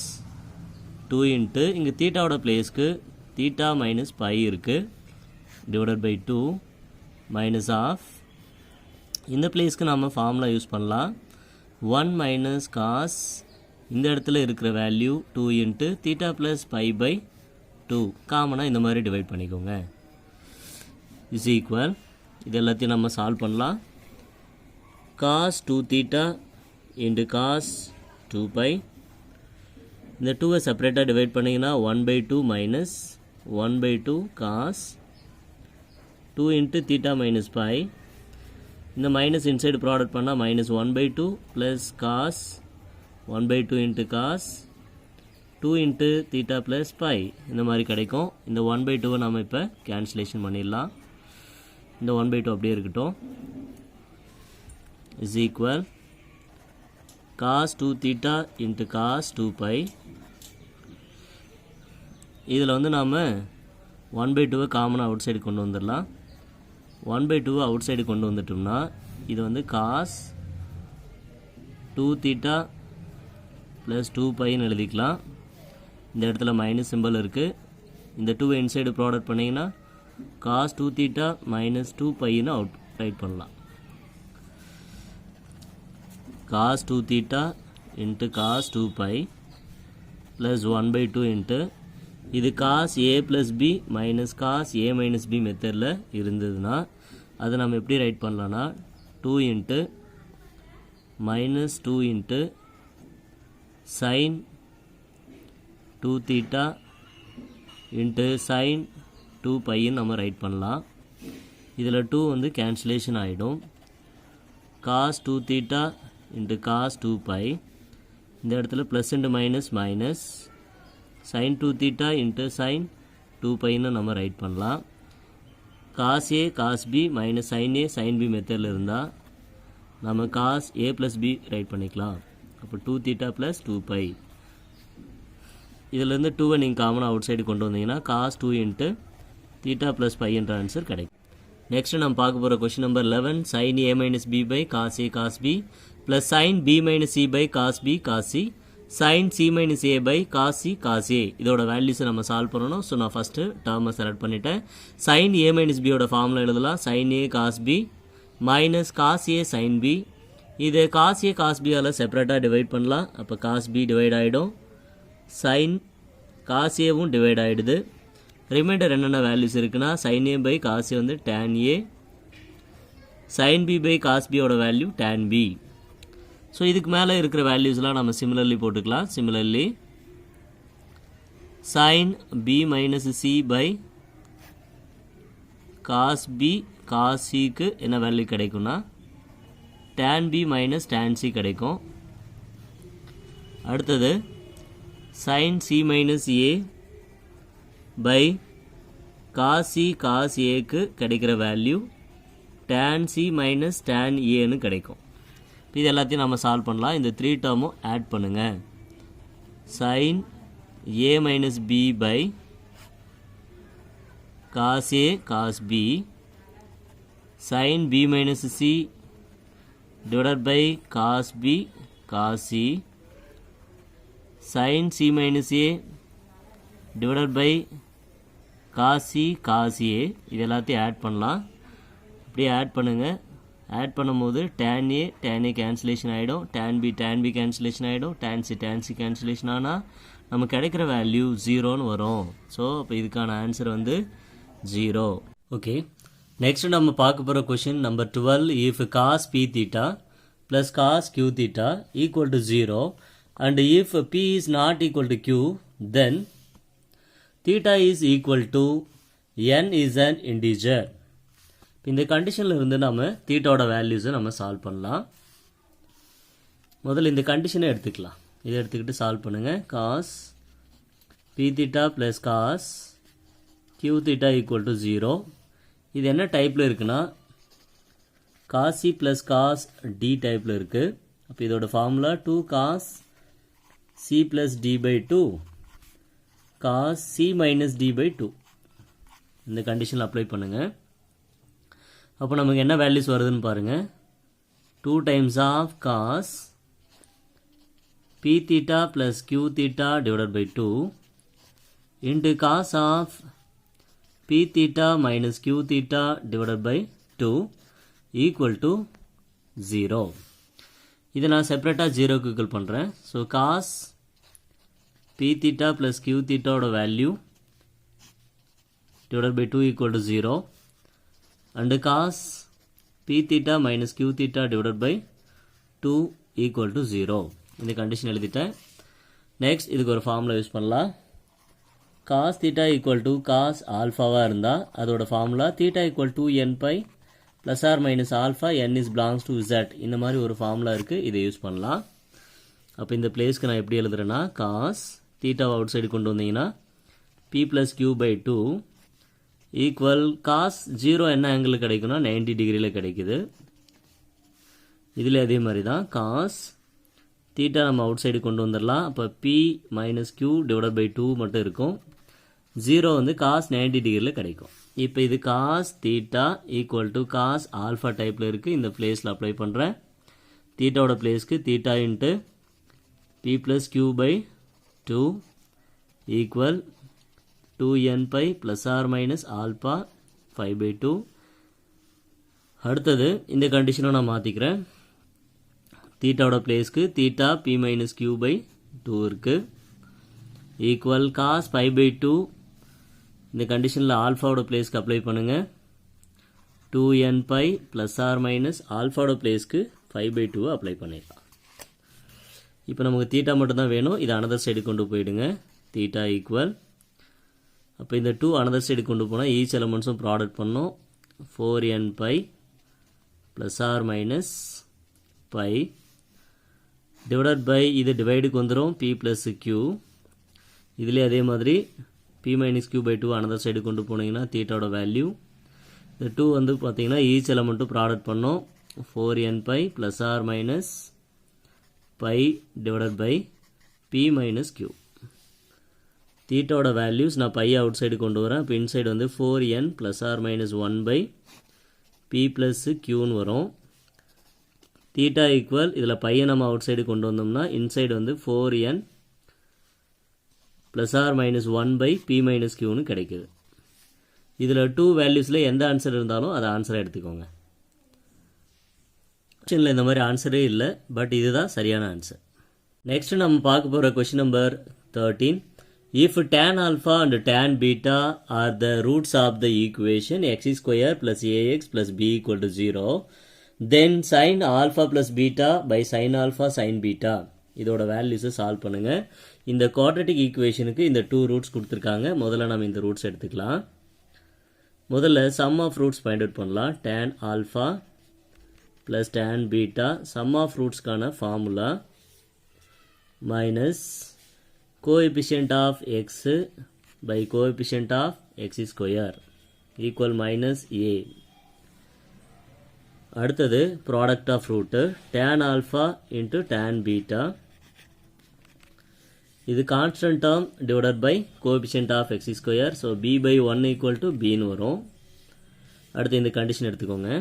2 இன்ட்டு இங்கே தீட்டாவோட பிளேஸ்க்கு தீட்டா மைனஸ் பை இருக்குது டிவைடட் பை 2 மைனஸ் ஆஃப் இந்த பிளேஸ்க்கு நம்ம ஃபார்முலா யூஸ் பண்ணலாம். 1 minus cos இந்த இடத்துல இருக்கிற value 2 into theta plus pi by 2 காமனாக இந்த மாதிரி டிவைட் பண்ணிக்கோங்க. இஸ் ஈக்குவல் இது எல்லாத்தையும் நம்ம சால்வ் பண்ணலாம். cos 2 theta into cos 2 pi இந்த 2வை செப்பரேட்டாக டிவைட் பண்ணிங்கன்னா 1/2 minus 1/2 cos 2 into theta minus pi இந்த மைனஸ் இன்சைடு ப்ராடக்ட் பண்ணால் minus 1/2 plus cos 1/2 into cos 2 into theta plus pi இந்த மாதிரி கிடைக்கும். இந்த 1/2 நம்ம இப்போ கேன்சலேஷன் பண்ணிடலாம். இந்த 1/2 அப்படியே இருக்கட்டும். Is equal cos 2 theta into cos 2 pi. இதில் வந்து நாம் 1/2 காமனாக அவுட் சைடு கொண்டு வந்துடலாம். 1/2 அவுட் சைடு கொண்டு வந்துட்டோம்னா இது வந்து காஸ் 2 தீட்டா ப்ளஸ் 2 பைன்னு எழுதிக்கலாம். இந்த இடத்துல மைனஸ் சிம்பிள் இருக்குது. இந்த 2 இன்சைடு ப்ராடக்ட் பண்ணிங்கன்னா காஸ் 2 தீட்டா மைனஸ் 2 பைன்னு அவுட் ரைட் பண்ணலாம். Cos 2 theta into cos 2 pi plus 1/2 into இது cos A plus b minus cos a minus b மெத்தடில் இருந்ததுன்னா அதை நம்ம எப்படி ரைட் பண்ணலான்னா 2 into minus 2 into sine 2 theta into sine 2 பைன்னு நம்ம ரைட் பண்ணலாம். இதில் 2 வந்து கேன்சலேஷன் ஆகிடும். Cos 2 theta into cos 2 by இந்த இடத்துல plus into minus minus sine 2 theta into sine 2 பைன்னு நம்ம ரைட் பண்ணலாம். Cos A cos B minus sine A sine B மெத்தடில் இருந்தால் நம்ம காஸ் ஏ ப்ளஸ் பி ரைட் பண்ணிக்கலாம். அப்போ 2 தீட்டா ப்ளஸ் 2 பை. இதிலேருந்து 2வை நீங்கள் காமனாக அவுட் சைடு கொண்டு வந்தீங்கன்னா cos 2 into theta plus pi என்ற ஆன்சர் கிடைக்கும். நெக்ஸ்ட் நம்ம பார்க்க போகிற question number 11 sine A minus B by cos A cos B plus sine B minus C by cos B cos C sine C minus A by cos C cos A. இதோட வேல்யூஸை நம்ம சால்வ் பண்ணணும். ஸோ நான் ஃபஸ்ட்டு டேர்மை செலக்ட் பண்ணிட்டேன். சைன் ஏ மைனஸ் பியோட ஃபார்முலா எழுதலாம். Sine a cos B minus cos a sine b. இது காஸ் ஏ காஸ் பியால் செப்பரேட்டாக டிவைட் பண்ணலாம். அப்போ காஸ் பி டிவைட் ஆகிடும். சைன் காஸ் ஏவும் டிவைட் ஆகிடுது. ரிமைண்டர் என்னென்ன வேல்யூஸ் இருக்குன்னா sine a by cos a வந்து tan a, sine b by cos பியோட வேல்யூ டேன் பி. ஸோ இதுக்கு மேலே இருக்கிற வேல்யூஸ்லாம் நம்ம சிமிலர்லி போட்டுக்கலாம். Similarly sine B minus C by cos B cos சிக்கு என்ன வேல்யூ கிடைக்கும்னா tan b minus tan c கிடைக்கும். அடுத்தது sin c minus a by cos c cos aக்கு கிடைக்கிற value tan c minus tan aன்னு கிடைக்கும். இது எல்லாத்தையும் நம்ம சால்வ் பண்ணலாம். இந்த 3 டேர்மும் ஆட் பண்ணுங்கள். sin a minus b by cos a cos b sin b minus c divided by cos b cos c sin c minus a divided by cos c cos a இது எல்லாத்தையும் ஆட் பண்ணலாம். இப்படி ஆட் பண்ணுங்கள். ஆட் பண்ணும்போது tan a கேன்சலேஷன் ஆகிடும், tan b கேன்சலேஷன் ஆகிடும், tan c கேன்சலேஷன் ஆனால் நமக்கு கிடைக்கிற வேல்யூ 0ன்னு வரும். ஸோ அப்போ இதுக்கான ஆன்சர் வந்து 0. ஓகே, நெக்ஸ்ட் நம்ம பார்க்க போகிற question number 12. If cos p theta plus cos q theta equal to 0 and if p is not equal to q then theta is equal to n is an integer. இந்த கண்டிஷனில் இருந்து நம்ம தீட்டாவோட வேல்யூஸை நம்ம சால்வ் பண்ணலாம். முதல்ல இந்த கண்டிஷனை எடுத்துக்கலாம். இதை எடுத்துக்கிட்டு சால்வ் பண்ணுங்கள். Cos p theta plus cos q theta equal to 0. இது என்ன டைப்பில் இருக்குன்னா cos C plus cos D டைப்பில் இருக்குது. அப்போ இதோட formula 2 cos C plus D by 2 cos C minus D by 2. இந்த கண்டிஷனில் அப்ளை பண்ணுங்கள். அப்போ நமக்கு என்ன வேல்யூஸ் வருதுன்னு பாருங்கள். 2 times of cos p theta plus q theta divided by 2 into cos of p theta minus q theta divided by 2 equal to 0. இதை நான் செப்பரேட்டாக 0க்கு ஈக்குவல் பண்ணுறேன். So cos p theta plus q theta ஓட value divided by 2 equal to 0 and cos p theta minus q theta divided by 2 equal to 0. இந்த கண்டிஷன் எழுதிட்டேன். நெக்ஸ்ட் இதுக்கு ஒரு ஃபார்முலா யூஸ் பண்ணலாம். cos theta equal to cos ஆல்ஃபாவாக இருந்தால் அதோட formula theta equal to n pi plus or minus alpha n is belongs to z. இந்த மாதிரி ஒரு ஃபார்முலா இருக்குது. இதை யூஸ் பண்ணலாம். அப்போ இந்த பிளேஸ்க்கு நான் எப்படி எழுதுறேன்னா cos தீட்டாவை அவுட் சைடு கொண்டு வந்தீங்கன்னா p + q / 2 ஈக்குவல் காஸ் 0 என்ன ஆங்கிள் கிடைக்குன்னா 90 டிகிரியில் கிடைக்குது. இதில் அதே மாதிரி தான் காஸ் தீட்டா நம்ம அவுட் சைடு கொண்டு வந்துடலாம். அப்போ p - q / 2 மட்டும் இருக்கும். 0 வந்து காஸ் 90 டிகிரியில் கிடைக்கும். இப்போ இது cos theta equal to cos alpha டைப்பில் இருக்குது. இந்த பிளேஸில் அப்ளை பண்ணுறேன். தீட்டாவோட பிளேஸ்க்கு theta into p + q / 2 equal 2n π ± alpha 5/2. அடுத்தது இந்த கண்டிஷனை நான் மாற்றிக்கிறேன். தீட்டாவோட பிளேஸ்க்கு தீட்டா p - q / 2 இருக்குது. Equal cos 5/2. இந்த கண்டிஷனில் ஆல்ஃபாவோட பிளேஸ்க்கு அப்ளை பண்ணுங்கள். 2n π ± ஆல்ஃபாவோட பிளேஸ்க்கு 5/2 அப்ளை பண்ணிடலாம். இப்போ நமக்கு தீட்டா மட்டும்தான் வேணும். இது அனதர் சைடு கொண்டு போயிடுங்க. தீட்டா ஈக்குவல் அப்போ இந்த 2 அனதர் சைடு கொண்டு போனால் ஈச் எலமெண்ட்ஸும் ப்ராடக்ட் பண்ணோம். 4n π ± π டிவைடட் பை இது டிவைடுக்கு வந்துடும் p + q. இதிலே அதே மாதிரி p - q / 2 அனதர் சைடு கொண்டு போனீங்கன்னா தீட்டாவோட வேல்யூ இந்த 2 வந்து பார்த்தீங்கன்னா ஈச் எலமெண்ட்டும் ப்ராடக்ட் பண்ணோம். 4n π ± π divided by p - q. தீட்டாவோட வேல்யூஸ் நான் பையை அவுட் சைடு கொண்டு வரேன். இப்போ இன்சைடு வந்து 4n ± 1 p + qன்னு வரும். தீட்டா ஈக்குவல் இதில் பையை நம்ம அவுட் சைடு கொண்டு வந்தோம்னா இன்சைடு வந்து 4n ± 1 p - qன்னு கிடைக்குது. இதில் 2 வேல்யூஸில் எந்த ஆன்சர் இருந்தாலும் அதை ஆன்சராக எடுத்துக்கோங்க. கொஸ்டினில் இந்த மாதிரி ஆன்சரே இல்லை, பட் இதுதான் சரியான ஆன்சர். நெக்ஸ்ட் நம்ம பார்க்க போகிற question number 13. If tan alpha and tan beta are the roots of the equation x² + ax + b = 0, then sin alpha + beta by sin alpha sin beta இதோட வேல்யூஸை சால்வ் பண்ணுங்கள். இந்த குவாட்ரட்டிக் ஈக்குவேஷனுக்கு இந்த 2 ரூட்ஸ் கொடுத்துருக்காங்க. முதல்ல நம்ம இந்த ரூட்ஸ் எடுத்துக்கலாம். முதல்ல sum of roots find out பண்ணலாம். tan alpha + tan beta sum of ரூட்ஸ்க்கான formula minus coefficient of x by coefficient of x² equal -a. அடுத்தது product of root tan alpha into tan beta. இது constant term divided by coefficient of x². so b/1 = b ன்னு வரும். அடுத்து இந்த கண்டிஷன் எடுத்துக்கோங்க.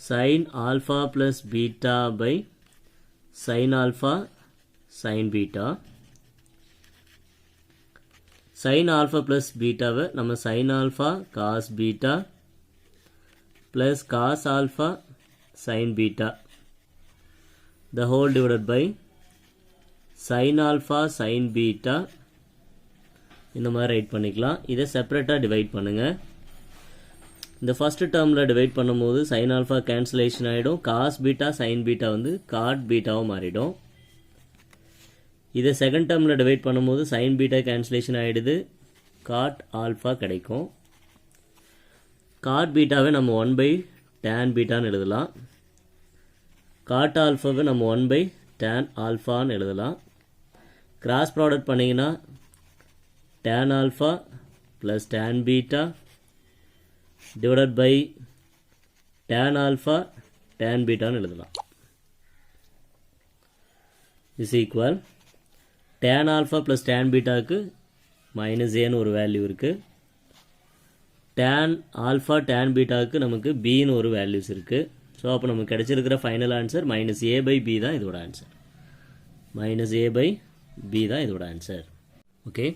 sin alpha plus beta by sin alpha sin beta. sin alpha plus beta நம்ம sin alpha cos beta plus cos alpha sin beta the whole divided by sin alpha sin beta இந்த மாதிரி ரைட் பண்ணிக்கலாம். இதை செப்பரேட்டாக டிவைட் பண்ணுங்கள். இந்த ஃபஸ்ட்டு டேர்மில் டிவைட் பண்ணும்போது sin alpha கேன்சலேஷன் ஆகிடும். cos beta sin beta வந்து cot betaவும் மாறிடும். இதை செகண்ட் டேர்மில் டிவைட் பண்ணும்போது சைன் பீட்டா கேன்சலேஷன் ஆகிடுது. காட் ஆல்ஃபா கிடைக்கும். காட் பீட்டாவை நம்ம 1/tan பீட்டான்னு எழுதலாம். காட் ஆல்ஃபாவை நம்ம 1/tan ஆல்ஃபான்னு எழுதலாம். கிராஸ் ப்ராடக்ட் பண்ணிங்கன்னா tan alpha plus tan beta divided by tan alpha tan பீட்டான்னு எழுதலாம். Is equal tan alpha plus tan பீட்டாவுக்கு -aன்னு ஒரு வேல்யூ இருக்குது. tan ஆல்ஃபா tan பீட்டாவுக்கு நமக்கு bன்னு ஒரு வேல்யூஸ் இருக்குது. ஸோ அப்போ நமக்கு கிடைச்சிருக்கிற ஃபைனல் ஆன்சர் -a/b தான் இதோட ஆன்சர். -a/b தான் இதோட ஆன்சர். ஓகே,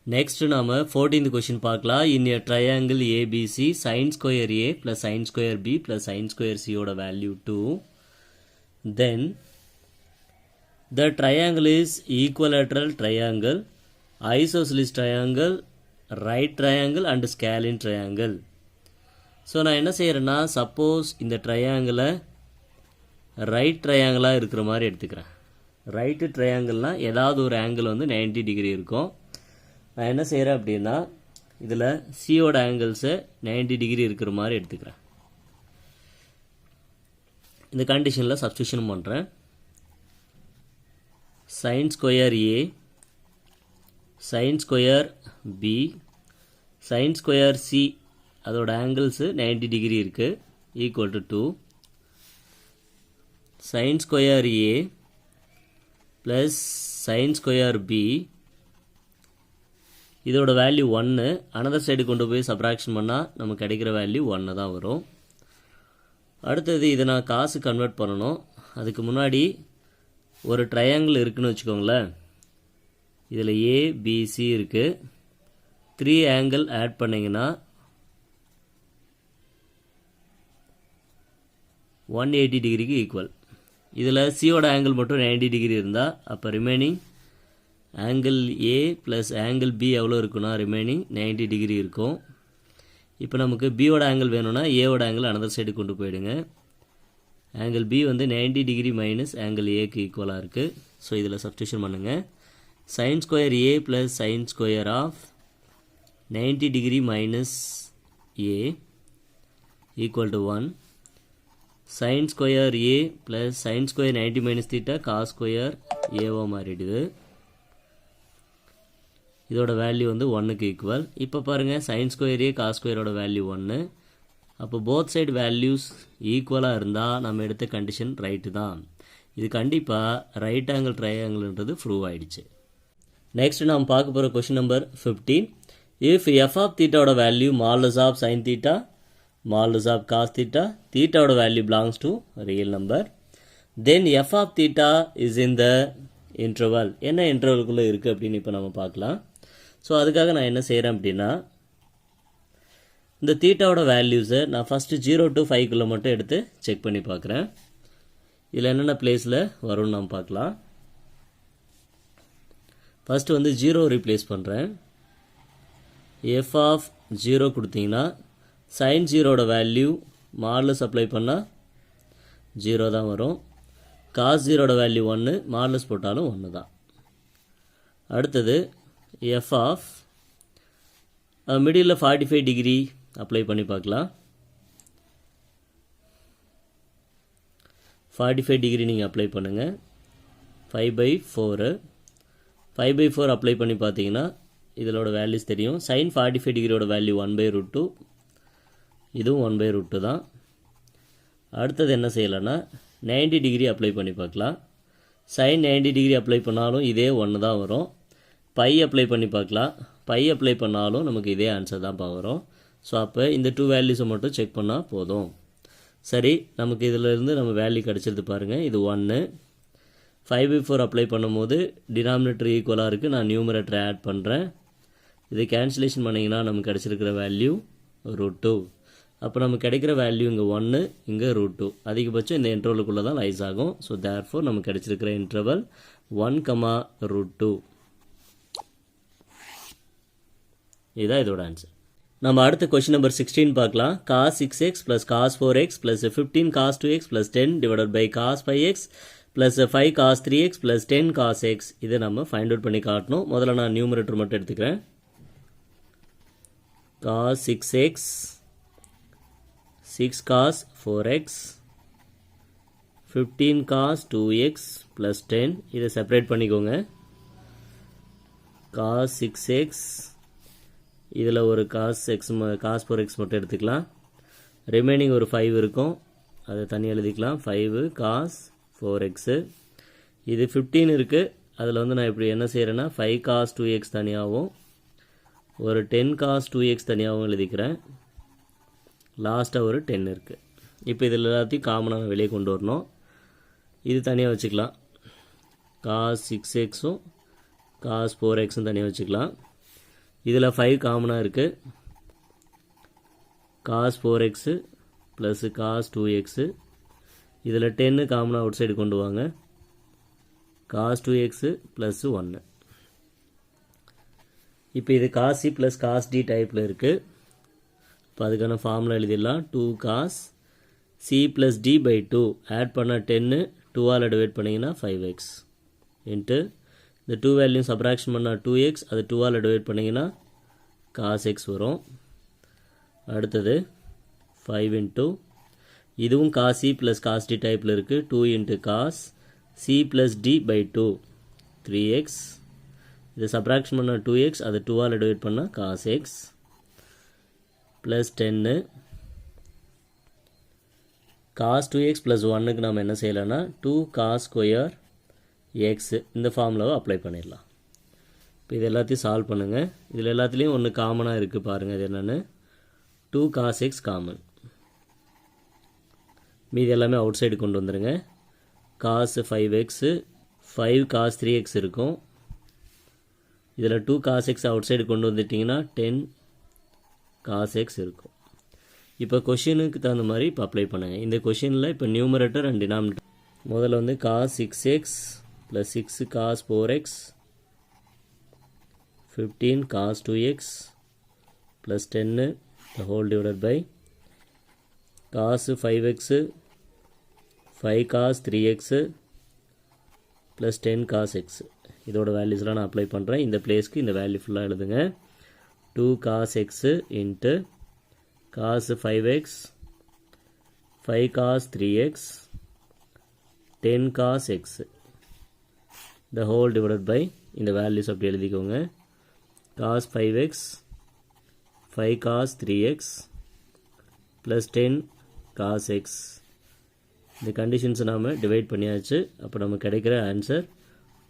நெக்ஸ்ட் நாம் 14th கொஷின் பார்க்கலாம். In a triangle ABC sin² a plus sin² b plus sin² c ஓட value 2. Then the triangle is equilateral triangle, isosceles triangle, right triangle and scalene triangle. So நான் என்ன செய்கிறேன்னா, சப்போஸ் இந்த ட்ரையாங்கிளை ரைட் ட்ரையாங்கிளாக இருக்கிற மாதிரி எடுத்துக்கிறேன். ரைட்டு ட்ரையாங்கிள்னால் ஏதாவது ஒரு ஆங்கிள் வந்து 90 டிகிரி இருக்கும். நான் என்ன செய்கிறேன் அப்படின்னா, இதில் சியோட ஆங்கிள்ஸை 90 டிகிரி இருக்கிற மாதிரி எடுத்துக்கிறேன். இந்த கண்டிஷனில் சப்ஸ்டியூஷன் பண்ணுறேன். sin² a sin square b sin square c அதோட ஆங்கிள்ஸு 90 டிகிரி இருக்குது equal to 2 sin square a plus sin square b இதோட வேல்யூ 1 அனதர் சைடு கொண்டு போய் சப்ராக்ஷன் பண்ணால் நமக்கு கிடைக்கிற வேல்யூ 1 தான் வரும். அடுத்தது இதை நான் காசு கன்வெர்ட் பண்ணணும். அதுக்கு முன்னாடி ஒரு ட்ரையாங்கிள் இருக்குன்னு வச்சுக்கோங்களேன். இதில் ஏபிசி இருக்குது. 3 ஆங்கிள் ஆட் பண்ணிங்கன்னா 180 டிகிரிக்கு ஈக்குவல். இதில் சியோட ஆங்கிள் மட்டும் 90 டிகிரி இருந்தால் அப்போ remaining angle A plus angle B எவ்வளோ இருக்குன்னா ரிமைனிங் 90 டிகிரி இருக்கும். இப்போ நமக்கு பியோட ஆங்கிள் வேணும்னா ஏவோட ஆங்கிள் அனதர் சைடு கொண்டு போயிடுங்க. ஆங்கிள் பி வந்து 90 டிகிரி மைனஸ் ஆங்கிள் ஏக்கு ஈக்குவலாக இருக்குது. ஸோ இதில் சப்ஸ்டியூஷன் பண்ணுங்கள். Sine square A plus sine square of 90 degree minus A equal to 1. Sine square A plus sine square 90 minus theta cos square ஏவோ மாறிடுது. இதோட வேல்யூ வந்து 1க்கு ஈக்குவல். இப்போ பாருங்கள் சைன் ஸ்கொயர் ஏ காஸ் ஸ்கொயரோட வேல்யூ 1. அப்போ போத் சைடு வேல்யூஸ் ஈக்குவலாக இருந்தால் நம்ம எடுத்த கண்டிஷன் ரைட்டு தான். இது கண்டிப்பாக ரைட் ஆங்கிள் ட்ரையாங்கிள்ன்றது ப்ரூவ் ஆகிடுச்சு. நெக்ஸ்ட் நாம் பார்க்க போகிற question number 15. If F of தீட்டாவோட value modulus of sine theta modulus of cos theta தீட்டாவோட value belongs to real number, then F of theta is in the interval. என்ன இன்டர்வல்குள்ளே இருக்குது அப்படின்னு இப்போ நம்ம பார்க்கலாம். ஸோ அதுக்காக நான் என்ன செய்கிறேன் அப்படின்னா இந்த தீட்டாவோட வேல்யூஸை நான் ஃபஸ்ட்டு 0 to 5 மட்டும் எடுத்து செக் பண்ணி பார்க்குறேன். இதில் என்னென்ன பிளேஸில் வரும்னு நாம் பார்க்கலாம். ஃபஸ்ட்டு வந்து 0 ரீப்ளேஸ் பண்ணுறேன். எஃப் ஆஃப் 0 கொடுத்தீங்கன்னா சைன் 0ஓட வேல்யூ மாடலஸ் அப்ளை பண்ணால் 0 தான் வரும். காஸ் 0ஓட வேல்யூ 1 மாடலஸ் போட்டாலும் 1 தான். அடுத்தது F of middle 45 degree apply பண்ணி பார்க்கலாம். 45 டிகிரி நீங்கள் அப்ளை பண்ணுங்கள். 5/4 5/4 அப்ளை பண்ணி பார்த்தீங்கன்னா இதோட வேல்யூஸ் தெரியும். சைன் 45 டிகிரியோட வேல்யூ 1/√2, இதுவும் 1/√2 தான். அடுத்தது என்ன செய்யலைன்னா 90 டிகிரி அப்ளை பண்ணி பார்க்கலாம். சைன் 90 டிகிரி அப்ளை பண்ணாலும் இதே 1 தான் வரும். பை அப்ளை பண்ணி பார்க்கலாம். பை அப்ளை பண்ணாலும் நமக்கு இதே ஆன்சர் தான் வரும். ஸோ அப்போ இந்த 2 வேல்யூஸை மட்டும் செக் பண்ணால் போதும். சரி, நமக்கு இதிலிருந்து நம்ம வேல்யூ கிடச்சிருது பாருங்கள். இது 1. 5/4 அப்ளை பண்ணும்போது டினாமினேட்டர் ஈக்குவலாக இருக்குது. நான் நியூமரேட்டரை ஆட் பண்ணுறேன். இது கேன்சலேஷன் பண்ணிங்கன்னா நமக்கு கிடச்சிருக்கிற வேல்யூ √2. அப்போ நமக்கு கிடைக்கிற வேல்யூ இங்கே 1, இங்கே √2. அதிகபட்சம் இந்த இன்டர்வலுக்குள்ளே தான் லைஸ் ஆகும். ஸோ தேர்ஃபோர் நமக்கு கிடைச்சிருக்கிற இன்டர்வல் 1, இதுதான் இதோட ஆன்சர். நம்ம அடுத்த கொஸ்டின் நம்பர் 16 பார்க்கலாம். cos 6x plus cos 4x plus 15 cos 2x plus 10 divided by cos 5x plus 5 cos 3x plus 10 cos x. இதை நம்ம ஃபைண்ட் அவுட் பண்ணி காட்டணும். முதல்ல நான் நியூமரேட்டர் மட்டும் எடுத்துக்கிறேன். cos 6x 6 cos 4x 15 cos 2x plus 10. இதை செப்பரேட் பண்ணிக்கோங்க. cos 6x இதில் ஒரு cos 4x மட்டும் எடுத்துக்கலாம். ரிமைனிங் ஒரு 5 இருக்கும், அதை தனியாக எழுதிக்கலாம். 5 cos 4x. இது 15 இருக்குது. அதில் வந்து நான் இப்படி என்ன செய்கிறேன்னா 5 cos 2x தனியாகவும் ஒரு 10 cos 2x தனியாகவும் எழுதிக்கிறேன். லாஸ்ட்டாக ஒரு 10 இருக்குது. இப்போ இதில் எல்லாத்தையும் காமனாக வெளியே கொண்டு வரணும். இது தனியாக வச்சுக்கலாம். cos 6xம் cos 4xம் தனியாக வச்சுக்கலாம். இதில் 5 காமனாக இருக்குது. cos 4x plus cos 2x. இதில் 10 காமனாக அவுட் சைடு கொண்டு வாங்க. cos 2x plus 1. இப்போ இது cos c plus cos d டைப்பில் இருக்குது. இப்போ அதுக்கான ஃபார்முலா எழுதிடலாம். 2 cos c plus d by 2 add பண்ண 10 2ஆல் டிவைட் பண்ணிங்கன்னா 5x இன்ட்டு இந்த 2 வேல்யூ சப்ராக்ஷன் பண்ணால் 2x, அது 2ஆல் டிவைட் பண்ணிங்கன்னா cos x வரும். அடுத்தது 5 இன்ட்டு இதுவும் cos c plus cos d டைப்பில் இருக்குது. 2 into cos c plus d by 2 3x. இது சப்ராக்ஷன் பண்ணால் 2x, அது 2ஆல் டிவைட் பண்ணால் cos x plus 10. cos 2x plus 1க்கு நம்ம என்ன செய்யலாம்னா 2 cos ஸ்கொயர் எக்ஸ் இந்த ஃபார்முலாவை அப்ளை பண்ணிடலாம். இப்போ இது எல்லாத்தையும் சால்வ் பண்ணுங்கள். இதில் எல்லாத்துலேயும் ஒன்று காமனாக இருக்குது பாருங்கள். இது என்னென்னு 2 cos x காமன். மீதி எல்லாமே அவுட் சைடு கொண்டு வந்துடுங்க. cos 5x 5 cos 3x இருக்கும். இதில் 2 cos x அவுட் சைடு கொண்டு வந்துட்டிங்கன்னா 10 cos x இருக்கும். இப்போ கொஷினுக்கு தகுந்த மாதிரி இப்போ அப்ளை பண்ணுங்கள். இந்த கொஷினில் இப்போ நியூமரேட்டர் அண்ட் டினாமினேட்டர் முதல்ல வந்து cos 6x plus 6 cos 4x 15 cos 2x plus 10 the whole divided by cos 5x 5 cos 3x plus 10 cos x. இதோட வேல்யூஸ்லாம் நான் அப்ளை பண்ணுறேன். இந்த பிளேஸ்க்கு இந்த வேல்யூ ஃபுல்லாக எழுதுங்க. 2 cos x into cos 5x 5 cos 3x 10 cos x the whole divided by இந்த வேல்யூஸ் அப்படி எழுதிக்கோங்க. cos 5x 5 cos 3x plus 10 cos x. இந்த கண்டிஷன்ஸை நாம் டிவைட் பண்ணியாச்சு. அப்போ நமக்கு கிடைக்கிற answer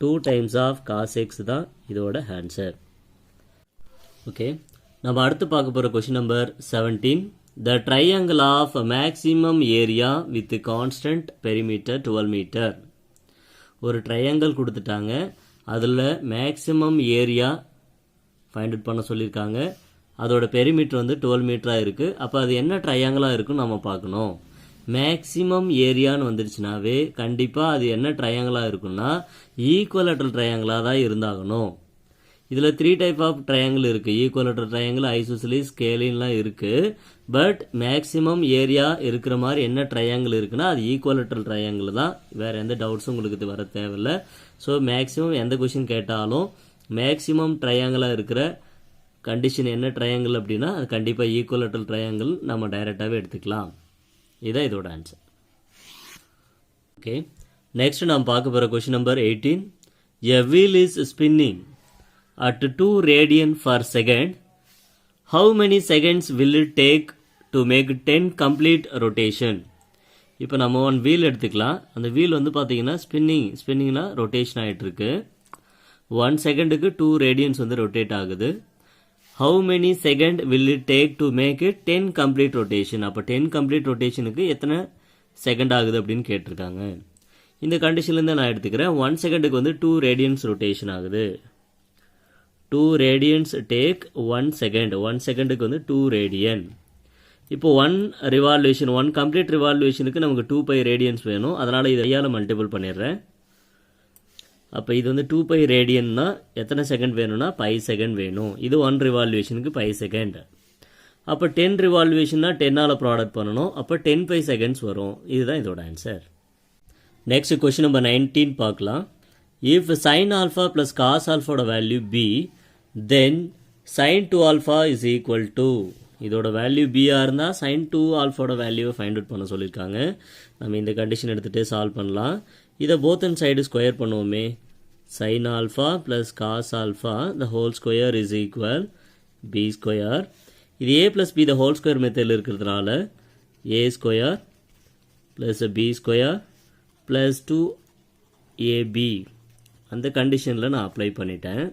2 times of cos x தான் இதோட ஆன்சர். ஓகே, நம்ம அடுத்து பார்க்க போகிற question number 17. The triangle of maximum area with constant perimeter 12 meter. ஒரு ட்ரையாங்கிள் கொடுத்துட்டாங்க. அதில் மேக்ஸிமம் ஏரியா ஃபைண்ட் அவுட் பண்ண சொல்லியிருக்காங்க. அதோட பெரிமீட்டர் வந்து 12 மீட்டராக இருக்குது. அப்போ அது என்ன ட்ரையாங்கிளாக இருக்குன்னு நம்ம பார்க்கணும். மேக்ஸிமம் ஏரியான்னு வந்துடுச்சுனாவே கண்டிப்பாக அது என்ன ட்ரையாங்கிளாக இருக்குன்னா ஈக்குவலேட்ரல் ட்ரையாங்கிளாக தான் இருந்தாகணும். இதில் 3 டைப் ஆஃப் ட்ரையாங்கிள் இருக்குது. ஈக்குவலேட்ரல் ட்ரையாங்கிள், ஐசோசெலிஸ், ஸ்கேலின்லாம் இருக்குது. பட் மேக்ஸிமம் ஏரியா இருக்கிற மாதிரி என்ன ட்ரையாங்கிள் இருக்குன்னா அது ஈக்குவலேட்ரல் ட்ரையாங்கிள் தான். வேறு எந்த டவுட்ஸும் உங்களுக்கு வர தேவையில்லை. ஸோ மேக்ஸிமம் எந்த கொஷின் கேட்டாலும் மேக்ஸிமம் ட்ரையாங்கிளாக இருக்கிற கண்டிஷன் என்ன ட்ரையாங்கிள் அப்படின்னா அது கண்டிப்பாக ஈக்குவலேட்ரல் ட்ரையாங்கிள் நம்ம டைரெக்டாகவே எடுத்துக்கலாம். இதுதான் இதோட ஆன்சர். ஓகே, நெக்ஸ்ட் நாம் பார்க்க போகிற question number 18. A wheel is spinning at 2 radian per second. How many seconds will it take to make 10 complete rotation? இப்போ நம்ம ஒன் வீல் எடுத்துக்கலாம். அந்த வீல் வந்து பார்த்தீங்கன்னா ஸ்பின்னிங்னா ரொட்டேஷன் ஆகிட்டுருக்கு. 1 செகண்டுக்கு 2 ரேடியன்ஸ் வந்து ரொட்டேட் ஆகுது. How many second will it take to make it 10 complete rotation? அப்போ 10 complete rotationக்கு எத்தனை செகண்ட் ஆகுது அப்படின்னு கேட்டிருக்காங்க. இந்த கண்டிஷன்லேருந்து நான் எடுத்துக்கிறேன். 1 செகண்டுக்கு வந்து 2 ரேடியன்ஸ் ரொட்டேஷன் ஆகுது. 2 ரேடியன்ஸ் டேக் 1 செகண்ட். 1 செகண்டுக்கு வந்து 2 ரேடியன். இப்போ 1 ரிவால்வேஷன் 1 கம்ப்ளீட் ரிவால்வேஷனுக்கு நமக்கு 2 பை ரேடியன்ஸ் வேணும். அதனால் இதை ஐயால் மல்டிபிள் பண்ணிடுறேன். அப்போ இது வந்து 2 பை ரேடியன்னா எத்தனை செகண்ட் வேணும்னா பை செகண்ட் வேணும். இது 1 ரிவால்வேஷனுக்கு பை செகண்ட். அப்போ 10 ரிவால்வேஷன்னா 10ஆல் ப்ராடக்ட் பண்ணணும். அப்போ 10 பை செகண்ட்ஸ் வரும். இதுதான் இதோட ஆன்சர். நெக்ஸ்ட் கொஷின் நம்பர் 19 பார்க்கலாம். If sine alpha plus cos ஆல்ஃபாவோட value B then sine 2 alpha is equal to, இதோட வேல்யூ பியாக இருந்தால் சைன் 2 ஆல்ஃபாவோட வேல்யூவை ஃபைண்ட் அவுட் பண்ண சொல்லியிருக்காங்க. நம்ம இந்த கண்டிஷன் எடுத்துகிட்டு சால்வ் பண்ணலாம். இதை போத் அண்ட் சைடு ஸ்கொயர் பண்ணுவோமே. Sine alpha plus cos alpha the whole square is equal B square. இது A plus B the whole square மெத்தடில் இருக்கிறதுனால A square plus B square plus 2ab அந்த கண்டிஷனில் நான் அப்ளை பண்ணிட்டேன்.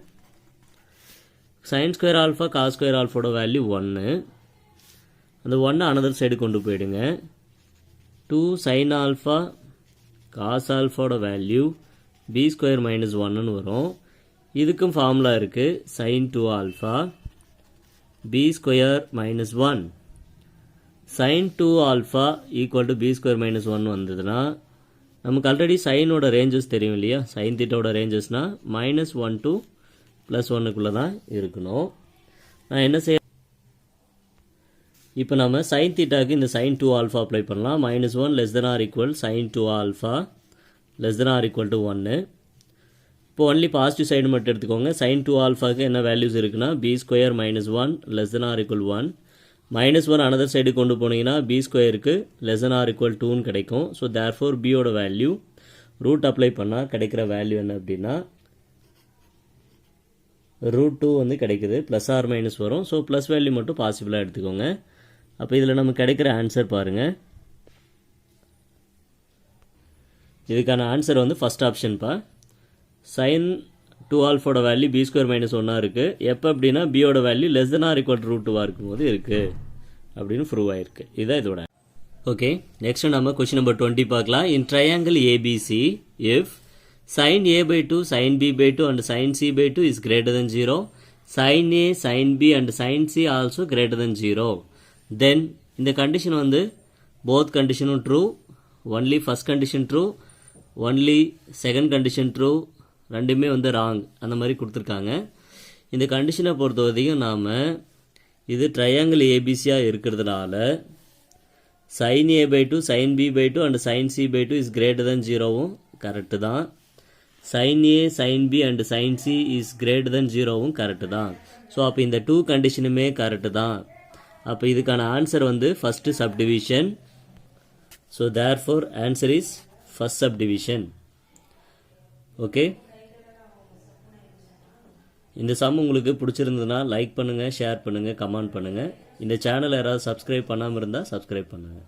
Sine square alpha cos square ஆல்ஃபாவோட வேல்யூ 1. அந்த 1 அனதர் சைடு கொண்டு போயிடுங்க. 2 சைன் ஆல்ஃபா காஸ் ஆல்ஃபாவோட வேல்யூ பி ஸ்கொயர் மைனஸ் 1ன்னு வரும். இதுக்கும் ஃபார்முலா இருக்குது. Sign 2 alpha B square minus 1. Sine 2 alpha equal to B square minus 1 வந்ததுன்னா நமக்கு ஆல்ரெடி சைனோட ரேஞ்சஸ் தெரியும் இல்லையா. சைன் தீட்டாவோட ரேஞ்சஸ்னால் -1 to +1க்குள்ளே தான் இருக்கணும். நான் என்ன செய்ய, இப்போ நம்ம சைன் தீட்டாக்கு இந்த சைன் 2 ஆல்ஃபா அப்ளை பண்ணலாம். -1 <= சைன் 2 ஆல்ஃபா <= 1. இப்போ ஒன்லி பாசிட்டிவ் சைடு மட்டும் எடுத்துக்கோங்க. சைன் 2 ஆல்ஃபாக்கு என்ன வேல்யூஸ் இருக்குன்னா பி ஸ்கொயர் -1 <= 1. -1 அனதர் சைடு கொண்டு போனீங்கன்னா பி ஸ்கொயருக்கு <= 2ன்னு கிடைக்கும். ஸோ தேர்ஃபோர் பியோட வேல்யூ ரூட் அப்ளை பண்ணால் கிடைக்கிற வேல்யூ என்ன அப்படின்னா √2 வந்து கிடைக்குது, ப்ளஸ் ஆர் மைனஸ் வரும். ஸோ ப்ளஸ் வேல்யூ மட்டும் பாசிபிளாக எடுத்துக்கோங்க. அப்போ இதில் நமக்கு கிடைக்கிற ஆன்சர் பாருங்கள். இதுக்கான ஆன்சர் வந்து ஃபஸ்ட் ஆப்ஷன்ப்பா. sin 2α வேல்யூ b² - 1 இருக்குது. எப்போ அப்படின்னா பியோட value less than or equal √2 இருக்கும்போது இருக்குது அப்படின்னு ப்ரூவ் ஆயிருக்கு. இதுதான் இதோட. ஓகே, நெக்ஸ்ட் நம்ம கொஸ்டின் நம்பர் 20 பார்க்கலாம். In triangle ABC if sin a/2 sin b/2 and sin c/2 is greater than 0, sin a sin b and sin c also greater than 0, then இந்த கண்டிஷன் வந்து both கண்டிஷனும் true, only first condition true, only second condition true, ரெண்டுமே வந்து ராங் அந்த மாதிரி கொடுத்துருக்காங்க. இந்த கண்டிஷனை பொறுத்த வரைக்கும் நாம் இது ட்ரையாங்கிள் ஏபிசியாக இருக்கிறதுனால sin a/2 sin b/2 and sin c/2 is greater than 0வும் கரெக்டு தான். sin a sin b and sin c is greater than 0வும் கரெக்டு தான். ஸோ அப்போ இந்த 2 கண்டிஷனுமே கரெக்டு தான். அப்போ இதுக்கான ஆன்சர் வந்து first subdivision. So therefore answer is first subdivision. Okay, இந்த சம் உங்களுக்கு பிடிச்சிருந்ததுன்னா லைக் பண்ணுங்கள், ஷேர் பண்ணுங்கள், கமெண்ட் பண்ணுங்கள். இந்த சேனலை யாராவது சப்ஸ்கிரைப் பண்ணாமல் இருந்தால் சப்ஸ்கிரைப் பண்ணுங்கள்.